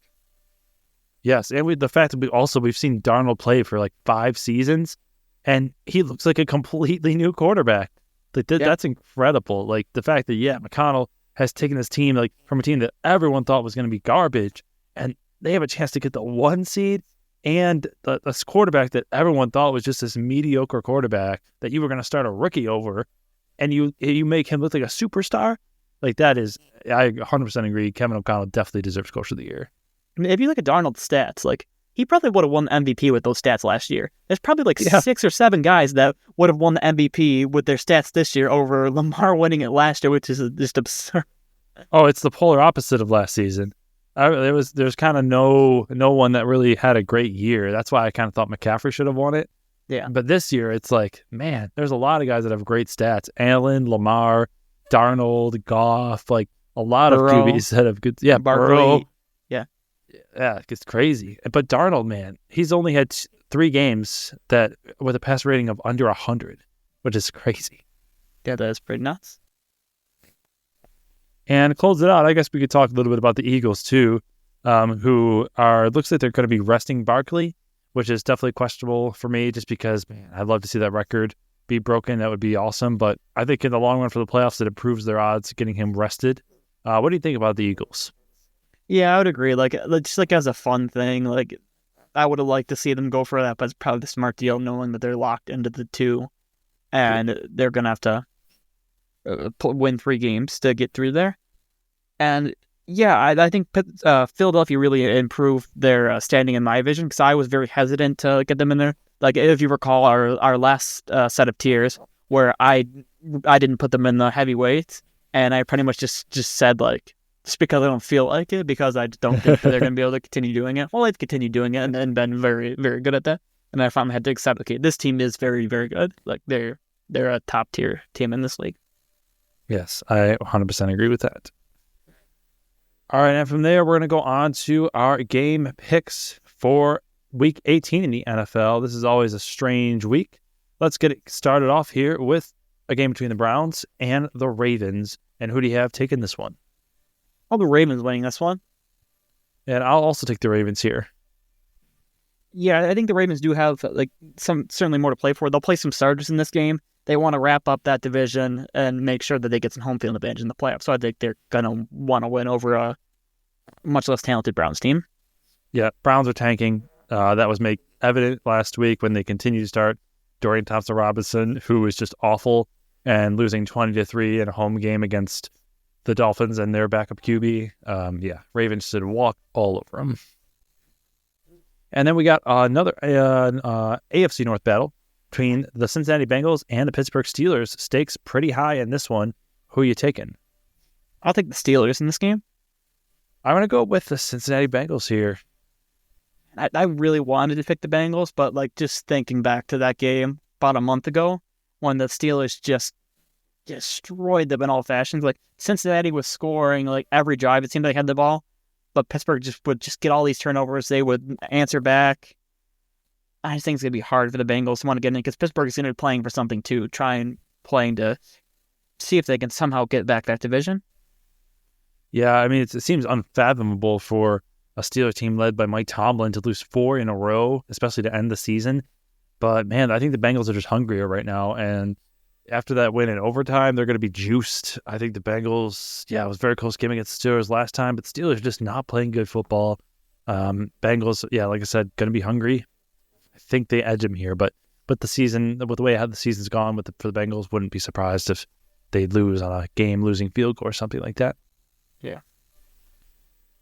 Speaker 2: Yes, and the fact that we've seen Darnold play for like 5 seasons, and he looks like a completely new quarterback. Like
Speaker 1: Yeah.
Speaker 2: that's incredible. Like the fact that McConnell has taken his team like from a team that everyone thought was going to be garbage, and they have a chance to get the 1 seed, and this quarterback that everyone thought was just this mediocre quarterback that you were going to start a rookie over, and you make him look like a superstar. Like that is, I 100% agree. Kevin O'Connell definitely deserves Coach of the Year.
Speaker 1: I mean, if you look at Darnold's stats, like, he probably would have won the MVP with those stats last year. There's probably like
Speaker 2: Yeah.
Speaker 1: 6 or 7 guys that would have won the MVP with their stats this year over Lamar winning it last year, which is just absurd.
Speaker 2: Oh, it's the polar opposite of last season. There's kind of no one that really had a great year. That's why I kind of thought McCaffrey should have won it.
Speaker 1: Yeah.
Speaker 2: But this year, it's like, man, there's a lot of guys that have great stats. Allen, Lamar, Darnold, Goff, like a lot
Speaker 1: Burrow,
Speaker 2: of QBs that have good. Yeah,
Speaker 1: Barkley.
Speaker 2: Burrow.
Speaker 1: Yeah.
Speaker 2: Yeah, it's crazy. But Darnold, man, he's only had 3 games that with a pass rating of under 100, which is crazy.
Speaker 1: Yeah, that is pretty nuts.
Speaker 2: And to close it out, I guess we could talk a little bit about the Eagles too, who looks like they're going to be resting Barkley, which is definitely questionable for me just because, man, I'd love to see that record be broken. That would be awesome. But I think in the long run for the playoffs, it improves their odds getting him rested. What do you think about the Eagles?
Speaker 1: Yeah, I would agree. Like, just like as a fun thing, like, I would have liked to see them go for that, but it's probably the smart deal knowing that they're locked into the 2 and they're going to have to win 3 games to get through there. And yeah, I think Philadelphia really improved their standing in my vision, because I was very hesitant to get them in there. Like, if you recall our last set of tiers where I didn't put them in the heavyweights, and I pretty much just said, like, just because I don't feel like it, because I don't think that they're going to be able to continue doing it. Well, they've continued doing it and been very, very good at that. And I finally had to accept, okay, this team is very, very good. Like, they're a top tier team in this league.
Speaker 2: Yes, I 100% agree with that. All right, and from there, we're going to go on to our game picks for Week 18 in the NFL. This is always a strange week. Let's get it started off here with a game between the Browns and the Ravens. And who do you have taking this one?
Speaker 1: Oh, the Ravens winning this one.
Speaker 2: And I'll also take the Ravens here.
Speaker 1: Yeah, I think the Ravens do have like certainly more to play for. They'll play some starters in this game. They want to wrap up that division and make sure that they get some home field advantage in the playoffs. So I think they're going to want to win over a much less talented Browns team.
Speaker 2: Yeah, Browns are tanking. That was made evident last week when they continued to start Dorian Thompson-Robinson, who was just awful, and losing 20-3 in a home game against the Dolphins and their backup QB. Ravens should walk all over them. And then we got another AFC North battle between the Cincinnati Bengals and the Pittsburgh Steelers. Stakes pretty high in this one. Who are you taking?
Speaker 1: I'll take the Steelers in this game.
Speaker 2: I'm going to go with the Cincinnati Bengals here.
Speaker 1: I really wanted to pick the Bengals, but like just thinking back to that game about a month ago when the Steelers just destroyed them in all fashions. Like, Cincinnati was scoring like every drive. It seemed like they had the ball, but Pittsburgh would get all these turnovers. They would answer back. I just think it's going to be hard for the Bengals to want to get in, because Pittsburgh is going to be playing for something too, playing to see if they can somehow get back that division.
Speaker 2: Yeah, I mean, it seems unfathomable for a Steelers team led by Mike Tomlin to lose 4 in a row, especially to end the season. But man, I think the Bengals are just hungrier right now, and after that win in overtime, they're going to be juiced. I think the Bengals, it was a very close game against the Steelers last time, but Steelers are just not playing good football. Bengals, like I said, going to be hungry. I think they edge them here, but the season, with the way how the season's gone for the Bengals, wouldn't be surprised if they lose on a game-losing field goal or something like that.
Speaker 1: Yeah.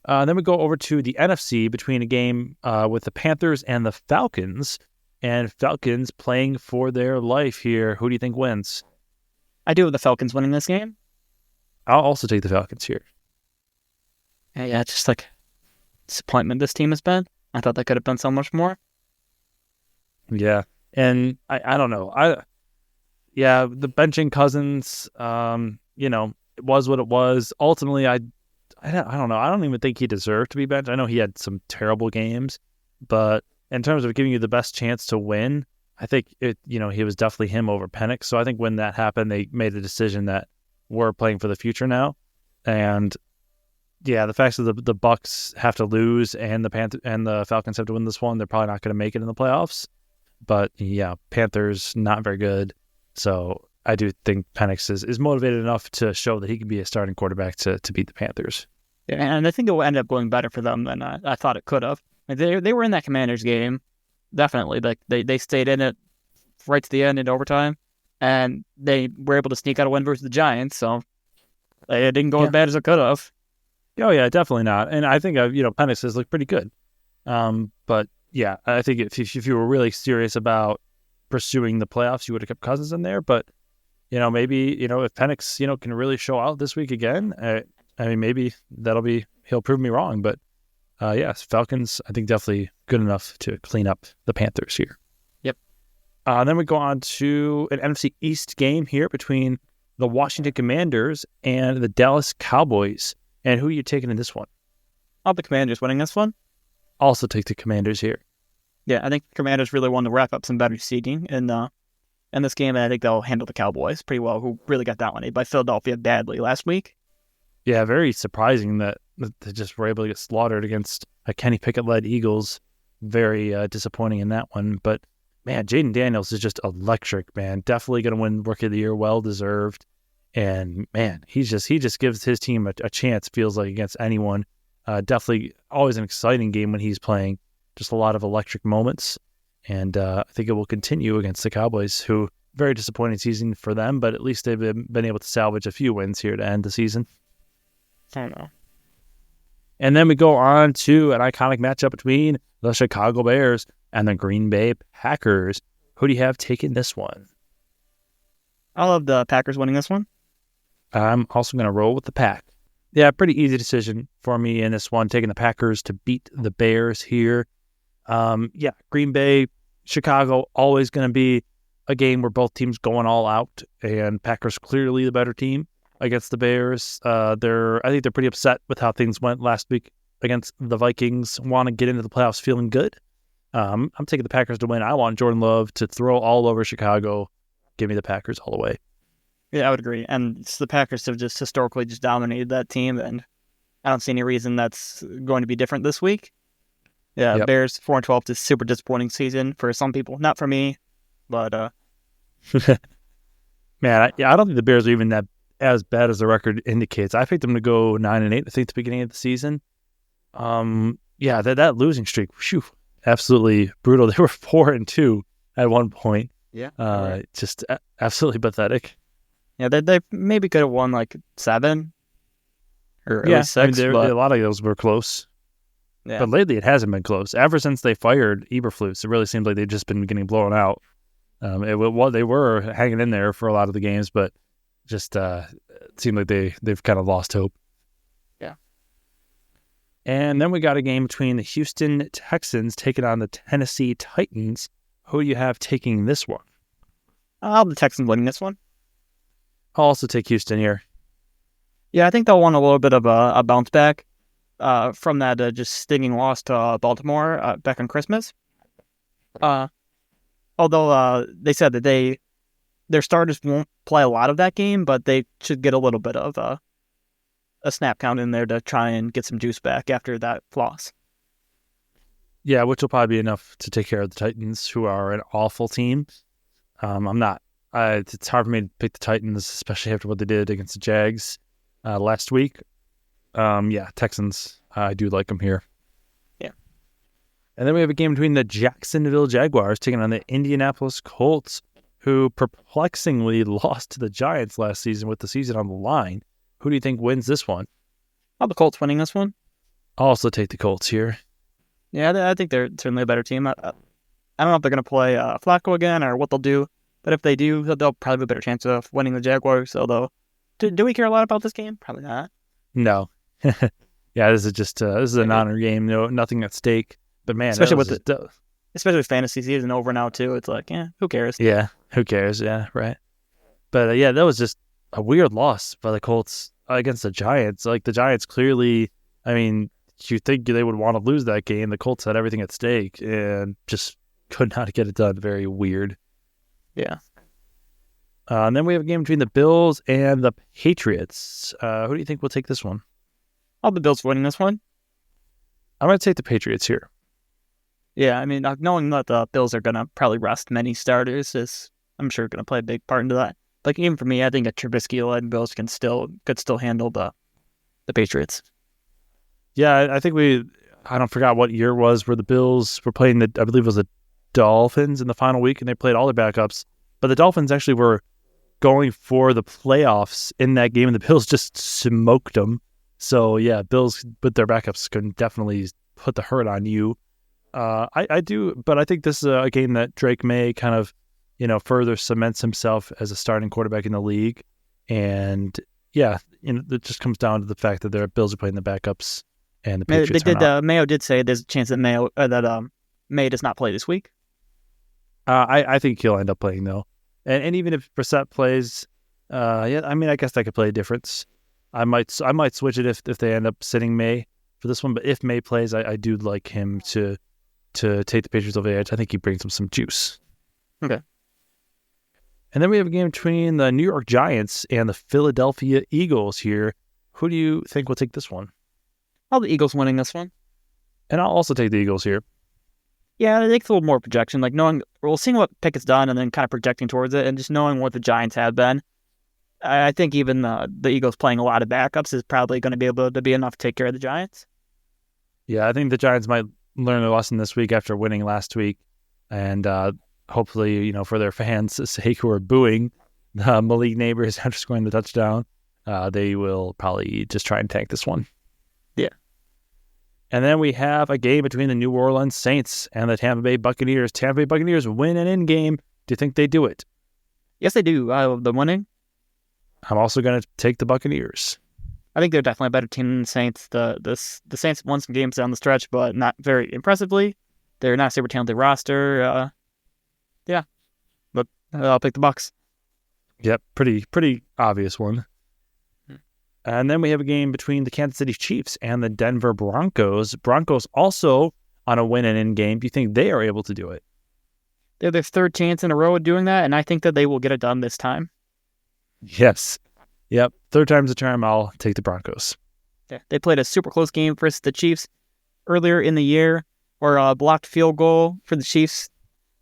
Speaker 2: Then we go over to the NFC between a game with the Panthers and the Falcons. And Falcons playing for their life here. Who do you think wins?
Speaker 1: I do have the Falcons winning this game.
Speaker 2: I'll also take the Falcons here.
Speaker 1: Yeah, just like disappointment this team has been. I thought that could have been so much more.
Speaker 2: Yeah, and I don't know. The benching Cousins, it was what it was. Ultimately, I don't know. I don't even think he deserved to be benched. I know he had some terrible games, but in terms of giving you the best chance to win, I think he was definitely him over Penix. So I think when that happened, they made a decision that we're playing for the future now. And yeah, the fact that the Bucks have to lose and the Falcons have to win this one, they're probably not going to make it in the playoffs. But yeah, Panthers not very good. So I do think Penix is motivated enough to show that he can be a starting quarterback to beat the Panthers.
Speaker 1: Yeah, and I think it will end up going better for them than I thought it could have. Like they were in that Commanders game, definitely. Like they stayed in it right to the end in overtime, and they were able to sneak out a win versus the Giants. So it didn't go as bad as it could have.
Speaker 2: Oh yeah, definitely not. And I think Penix has looked pretty good. But yeah, I think if you were really serious about pursuing the playoffs, you would have kept Cousins in there. But maybe if Penix can really show out this week again, I mean maybe he'll prove me wrong. But yes, Falcons I think definitely good enough to clean up the Panthers here.
Speaker 1: Yep.
Speaker 2: Then we go on to an NFC East game here between the Washington Commanders and the Dallas Cowboys. And who are you taking in this one?
Speaker 1: I'll have the Commanders winning this one.
Speaker 2: Also take the Commanders here.
Speaker 1: Yeah, I think the Commanders really want to wrap up some better seeding in this game, and I think they'll handle the Cowboys pretty well, who really got dominated by Philadelphia badly last week.
Speaker 2: Yeah, very surprising that they just were able to get slaughtered against a Kenny Pickett-led Eagles. Very disappointing in that one. But, man, Jaden Daniels is just electric, man. Definitely going to win Rookie of the Year, well-deserved. And, man, he just gives his team a chance, feels like, against anyone. Definitely always an exciting game when he's playing. Just a lot of electric moments. And I think it will continue against the Cowboys, who, very disappointing season for them, but at least they've been able to salvage a few wins here to end the season.
Speaker 1: I don't know.
Speaker 2: And then we go on to an iconic matchup between the Chicago Bears and the Green Bay Packers. Who do you have taking this one?
Speaker 1: I'll have the Packers winning this one.
Speaker 2: I'm also going to roll with the Pack. Yeah, pretty easy decision for me in this one, taking the Packers to beat the Bears here. Yeah, Green Bay, Chicago, always going to be a game where both teams going all out, and Packers clearly the better team against the Bears. I think they're pretty upset with how things went last week against the Vikings. Want to get into the playoffs feeling good. I'm taking the Packers to win. I want Jordan Love to throw all over Chicago. Give me the Packers all the way.
Speaker 1: Yeah, I would agree. And the Packers have just historically just dominated that team, and I don't see any reason that's going to be different this week. Yeah, yep. Bears 4-12 is super disappointing season for some people, not for me, but
Speaker 2: man, I don't think the Bears are even that as bad as the record indicates. I picked them to go 9-8. I think at the beginning of the season. Yeah, that losing streak, whew, absolutely brutal. They were 4-2 at one point.
Speaker 1: Yeah,
Speaker 2: right. Just absolutely pathetic.
Speaker 1: Yeah, they maybe could have won like 7 or at least 6.
Speaker 2: I mean, a lot of those were close. Yeah. But lately it hasn't been close. Ever since they fired Eberflus, it really seems like they've just been getting blown out. They were hanging in there for a lot of the games, but just it seemed like they've kind of lost hope.
Speaker 1: Yeah.
Speaker 2: And then we got a game between the Houston Texans taking on the Tennessee Titans. Who do you have taking this one?
Speaker 1: I'll have the Texans winning this one.
Speaker 2: I'll also take Houston here.
Speaker 1: Yeah, I think they'll want a little bit of a bounce back from that just stinging loss to Baltimore back on Christmas. Although they said that their starters won't play a lot of that game, but they should get a little bit of a snap count in there to try and get some juice back after that loss.
Speaker 2: Yeah, which will probably be enough to take care of the Titans, who are an awful team. It's hard for me to pick the Titans, especially after what they did against the Jags last week. Yeah, Texans, I do like them here.
Speaker 1: Yeah.
Speaker 2: And then we have a game between the Jacksonville Jaguars taking on the Indianapolis Colts, who perplexingly lost to the Giants last season with the season on the line. Who do you think wins this one?
Speaker 1: I'll have the Colts winning this one.
Speaker 2: I'll also take the Colts here.
Speaker 1: Yeah, I think they're certainly a better team. I don't know if they're going to play Flacco again or what they'll do, but if they do, they'll probably have a better chance of winning the Jaguars. Although, do we care a lot about this game? Probably not.
Speaker 2: No. Yeah, this is an honor game. Nothing at stake. But man,
Speaker 1: especially with fantasy season over now too, it's like, who cares?
Speaker 2: Yeah, who cares? Yeah, right. But yeah, that was just a weird loss by the Colts against the Giants. Like the Giants clearly, I mean, you think they would want to lose that game. The Colts had everything at stake and just could not get it done. Very weird.
Speaker 1: Yeah.
Speaker 2: And then we have a game between the Bills and the Patriots. Who do you think will take this one?
Speaker 1: All the Bills winning this one.
Speaker 2: I'm going to take the Patriots here.
Speaker 1: Yeah, I mean, knowing that the Bills are going to probably rest many starters is, I'm sure, going to play a big part into that. Like, even for me, I think a Trubisky-led Bills could still handle the Patriots.
Speaker 2: Yeah, I think I don't forgot what year it was where the Bills were playing I believe it was the Dolphins in the final week, and they played all their backups. But the Dolphins actually were going for the playoffs in that game, and the Bills just smoked them. So, yeah, Bills with their backups can definitely put the hurt on you. I do, but I think this is a game that Drake May kind of, further cements himself as a starting quarterback in the league. And, yeah, it just comes down to the fact that their Bills are playing the backups and the Patriots are not.
Speaker 1: Mayo did say there's a chance that May does not play this week.
Speaker 2: I think he'll end up playing, though. And even if Brissett plays, I guess that could play a difference. I might switch it if they end up sitting May for this one. But if May plays, I do like him to take the Patriots over the edge. I think he brings them some juice.
Speaker 1: Okay.
Speaker 2: And then we have a game between the New York Giants and the Philadelphia Eagles here. Who do you think will take this one?
Speaker 1: All the Eagles winning this one.
Speaker 2: And I'll also take the Eagles here.
Speaker 1: Yeah, it takes a little more projection, like seeing what Pickett's done and then kind of projecting towards it and just knowing what the Giants have been. I think even the Eagles playing a lot of backups is probably going to be able to be enough to take care of the Giants.
Speaker 2: Yeah, I think the Giants might learn a lesson this week after winning last week. And hopefully, for their fans' sake who are booing Malik Neighbors after scoring the touchdown, they will probably just try and tank this one.
Speaker 1: Yeah.
Speaker 2: And then we have a game between the New Orleans Saints and the Tampa Bay Buccaneers. Tampa Bay Buccaneers win an in-game. Do you think they do it?
Speaker 1: Yes, they do. The winning.
Speaker 2: I'm also going to take the Buccaneers.
Speaker 1: I think they're definitely a better team than the Saints. The Saints won some games down the stretch, but not very impressively. They're not a super talented roster. Yeah, but I'll pick the Bucs.
Speaker 2: Yep, pretty obvious one. And then we have a game between the Kansas City Chiefs and the Denver Broncos. Broncos also on a win and in game. Do you think they are able to do it?
Speaker 1: They're their third chance in a row of doing that, and I think that they will get it done this time.
Speaker 2: Yes. Yep. Third time's the charm. I'll take the Broncos.
Speaker 1: Yeah, they played a super close game versus the Chiefs earlier in the year, or a blocked field goal for the Chiefs.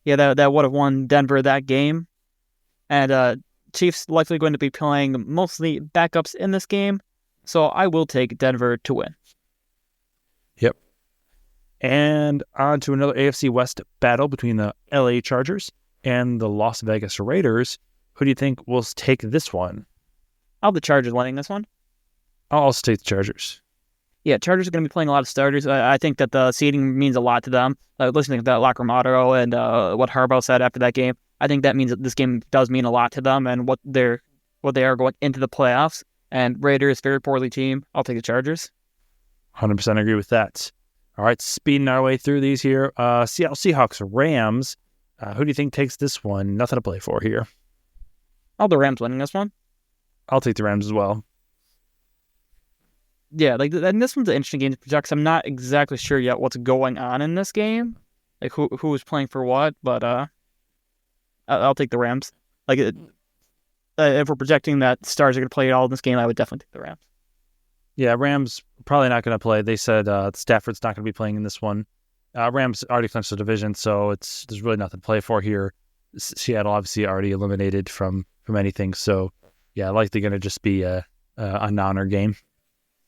Speaker 1: Yeah, that would have won Denver that game. And Chiefs likely going to be playing mostly backups in this game, so I will take Denver to win.
Speaker 2: Yep. And on to another AFC West battle between the LA Chargers and the Las Vegas Raiders. Who do you think will take this one?
Speaker 1: I'll have the Chargers winning this one.
Speaker 2: I'll also take the Chargers.
Speaker 1: Yeah, Chargers are going to be playing a lot of starters. I think that the seeding means a lot to them. Listening to that locker room motto and what Harbaugh said after that game, I think that means that this game does mean a lot to them and what they are going into the playoffs. And Raiders, very poorly team. I'll take the Chargers.
Speaker 2: 100% agree with that. All right, speeding our way through these here. Seattle Seahawks, Rams. Who do you think takes this one? Nothing to play for here.
Speaker 1: I'll the Rams winning this one.
Speaker 2: I'll take the Rams as well.
Speaker 1: Yeah, and this one's an interesting game to project because I'm not exactly sure yet what's going on in this game, like who is playing for what. But I'll take the Rams. If we're projecting that stars are going to play it all in this game, I would definitely take the Rams.
Speaker 2: Yeah, Rams probably not going to play. They said Stafford's not going to be playing in this one. Rams already clinched the division, so there's really nothing to play for here. Seattle obviously already eliminated from anything, so yeah, likely going to just be a non-honor game.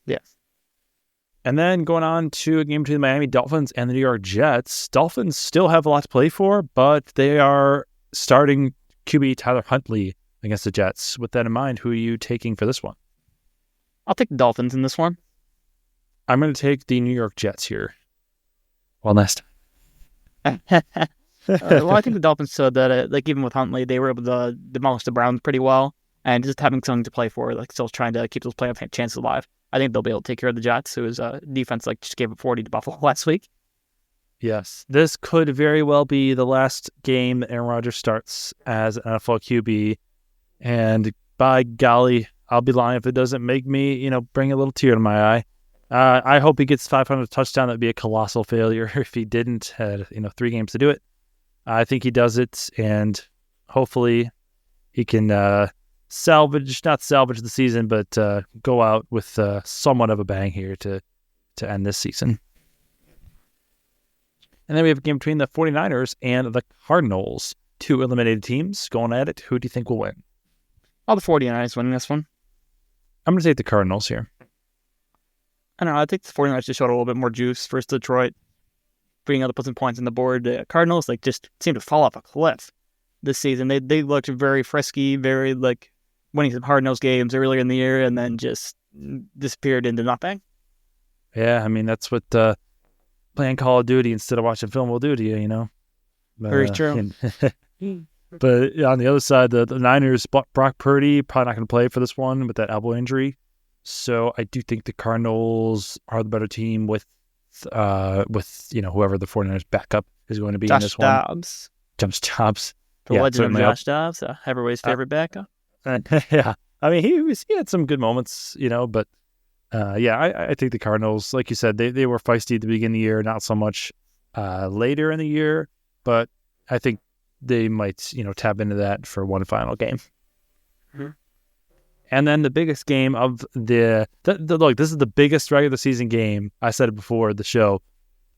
Speaker 1: Yes.
Speaker 2: And then going on to a game between the Miami Dolphins and the New York Jets. Dolphins still have a lot to play for, but they are starting QB Tyler Huntley against the Jets. With that in mind, who are you taking for this one?
Speaker 1: I'll take the Dolphins in this one.
Speaker 2: I'm going to take the New York Jets here. One last time.
Speaker 1: Well, I think the Dolphins showed that, even with Huntley, they were able to demolish the Browns pretty well, and just having something to play for, still trying to keep those playoff chances alive. I think they'll be able to take care of the Jets, whose defense just gave up 40 to Buffalo last week.
Speaker 2: Yes, this could very well be the last game Aaron Rodgers starts as an NFL QB, and by golly, I'll be lying if it doesn't make me, bring a little tear to my eye. I hope he gets 500 touchdown. That'd be a colossal failure if he didn't. Had 3 games to do it. I think he does it, and hopefully he can not salvage the season, but go out with somewhat of a bang here to end this season. And then we have a game between the 49ers and the Cardinals. 2 eliminated teams going at it. Who do you think will win?
Speaker 1: All the 49ers winning this one.
Speaker 2: I'm going to take the Cardinals here.
Speaker 1: I don't know. I think the 49ers just showed a little bit more juice versus Detroit, being able to put some points on the board. The Cardinals just seem to fall off a cliff this season. They looked very frisky, very winning some hard-nosed games earlier in the year, and then just disappeared into nothing.
Speaker 2: Yeah, I mean, that's what playing Call of Duty instead of watching film will do to you, you know?
Speaker 1: Very true.
Speaker 2: But on the other side, the Niners, Brock Purdy, probably not going to play for this one with that elbow injury. So I do think the Cardinals are the better team with whoever the 49ers backup is going to be in this one. Josh Dobbs.
Speaker 1: The legend of Josh Dobbs, everybody's favorite backup.
Speaker 2: Yeah. I mean, he had some good moments, but I think the Cardinals, like you said, they were feisty at the beginning of the year, not so much later in the year, but I think they might, tap into that for one final game.
Speaker 1: Mm-hmm.
Speaker 2: And then the biggest game of look, this is the biggest regular season game, I said it before the show,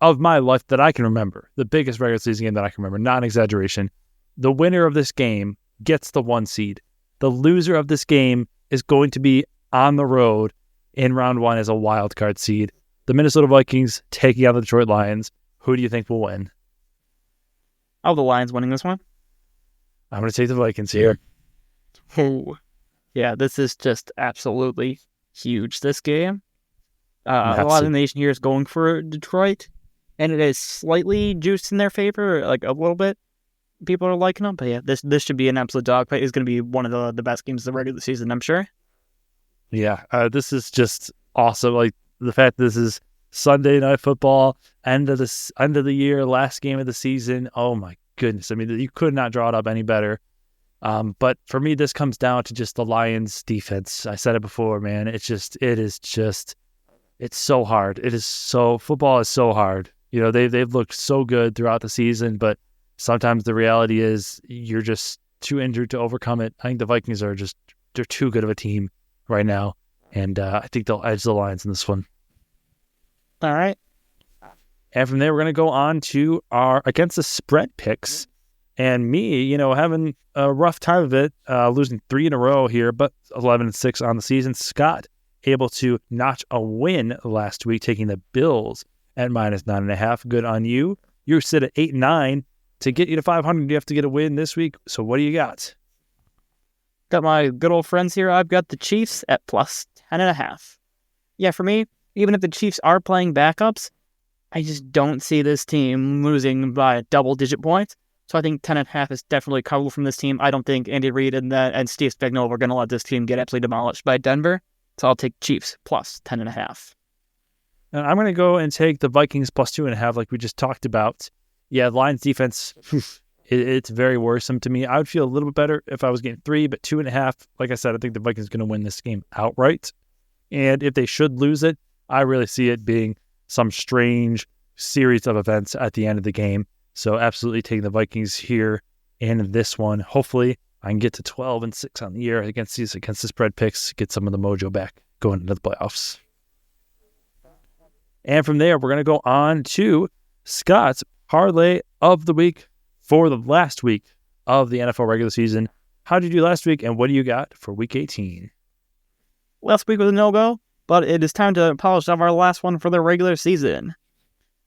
Speaker 2: of my life that I can remember. The biggest regular season game that I can remember, not an exaggeration. The winner of this game gets the 1 seed. The loser of this game is going to be on the road in round 1 as a wild card seed. The Minnesota Vikings taking on the Detroit Lions. Who do you think will win?
Speaker 1: Oh, the Lions winning this one?
Speaker 2: I'm going to take the Vikings here.
Speaker 1: Oh, yeah, this is just absolutely huge, this game. A lot of the nation here is going for Detroit, and it is slightly juiced in their favor, a little bit. People are liking them, but yeah, this should be an absolute dogfight. It's going to be one of the best games of the regular season, I'm sure.
Speaker 2: Yeah, this is just awesome. Like the fact that this is Sunday Night Football, end of the year, last game of the season. Oh my goodness! I mean, you could not draw it up any better. But for me, this comes down to just the Lions' defense. I said it before, man. It's so hard. Football is so hard. They've looked so good throughout the season, but sometimes the reality is you're just too injured to overcome it. I think the Vikings they're too good of a team right now, and I think they'll edge the Lions in this one.
Speaker 1: All right.
Speaker 2: And from there, we're going to go on to our against the spread picks. And me, having a rough time of it, losing 3 in a row here, but 11-6 on the season. Scott able to notch a win last week, taking the Bills at -9.5. Good on you. You sit at 8-9. To get you to 500, you have to get a win this week. So what do you got?
Speaker 1: Got my good old friends here. I've got the Chiefs at +10.5. Yeah, for me, even if the Chiefs are playing backups, I just don't see this team losing by double-digit points. So I think 10.5 is definitely covered from this team. I don't think Andy Reid and Steve Spagnuolo are going to let this team get absolutely demolished by Denver. So I'll take Chiefs +10.5.
Speaker 2: And I'm going to go and take the Vikings +2.5 like we just talked about. Yeah, Lions defense, it's very worrisome to me. I would feel a little bit better if I was getting 3, but 2.5, like I said, I think the Vikings are going to win this game outright. And if they should lose it, I really see it being some strange series of events at the end of the game. So absolutely taking the Vikings here in this one. Hopefully I can get to 12-6 on the year against the spread picks, get some of the mojo back going into the playoffs. And from there, we're going to go on to Scott's parlay of the week for the last week of the NFL regular season. How did you do last week, and what do you got for week 18?
Speaker 1: Last week was a no-go, but it is time to polish off our last one for the regular season.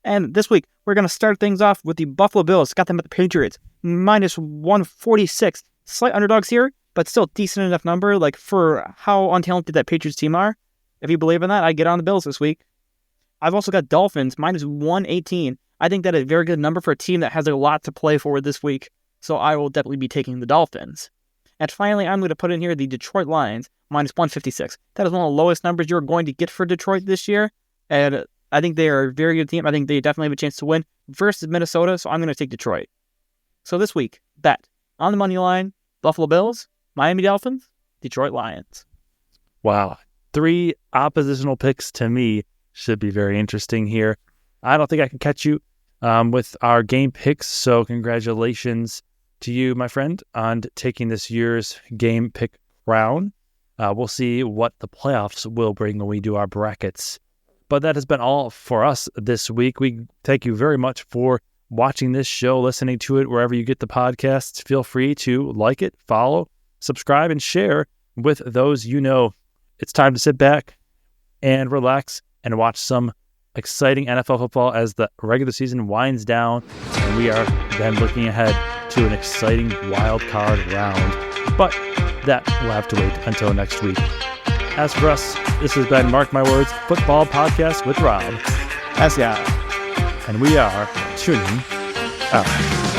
Speaker 1: And this week, we're going to start things off with the Buffalo Bills. Got them at the Patriots, -146. Slight underdogs here, but still decent enough number, for how untalented that Patriots team are. If you believe in that, I get on the Bills this week. I've also got Dolphins, -118. I think that is a very good number for a team that has a lot to play for this week, so I will definitely be taking the Dolphins. And finally, I'm going to put in here the Detroit Lions, -156. That is one of the lowest numbers you're going to get for Detroit this year, and I think they are a very good team. I think they definitely have a chance to win versus Minnesota, so I'm going to take Detroit. So this week, bet on the money line, Buffalo Bills, Miami Dolphins, Detroit Lions.
Speaker 2: Wow. 3 oppositional picks to me should be very interesting here. I don't think I can catch you with our game picks. So congratulations to you, my friend, on taking this year's game pick crown. We'll see what the playoffs will bring when we do our brackets. But that has been all for us this week. We thank you very much for watching this show, listening to it wherever you get the podcasts. Feel free to like it, follow, subscribe, and share with those you know. It's time to sit back and relax and watch some exciting NFL football as the regular season winds down, and we are then looking ahead to an exciting wild card round. But that will have to wait until next week. As for us, this has been Mark My Words Football Podcast with Rob.
Speaker 1: As yeah.
Speaker 2: And we are tuning out.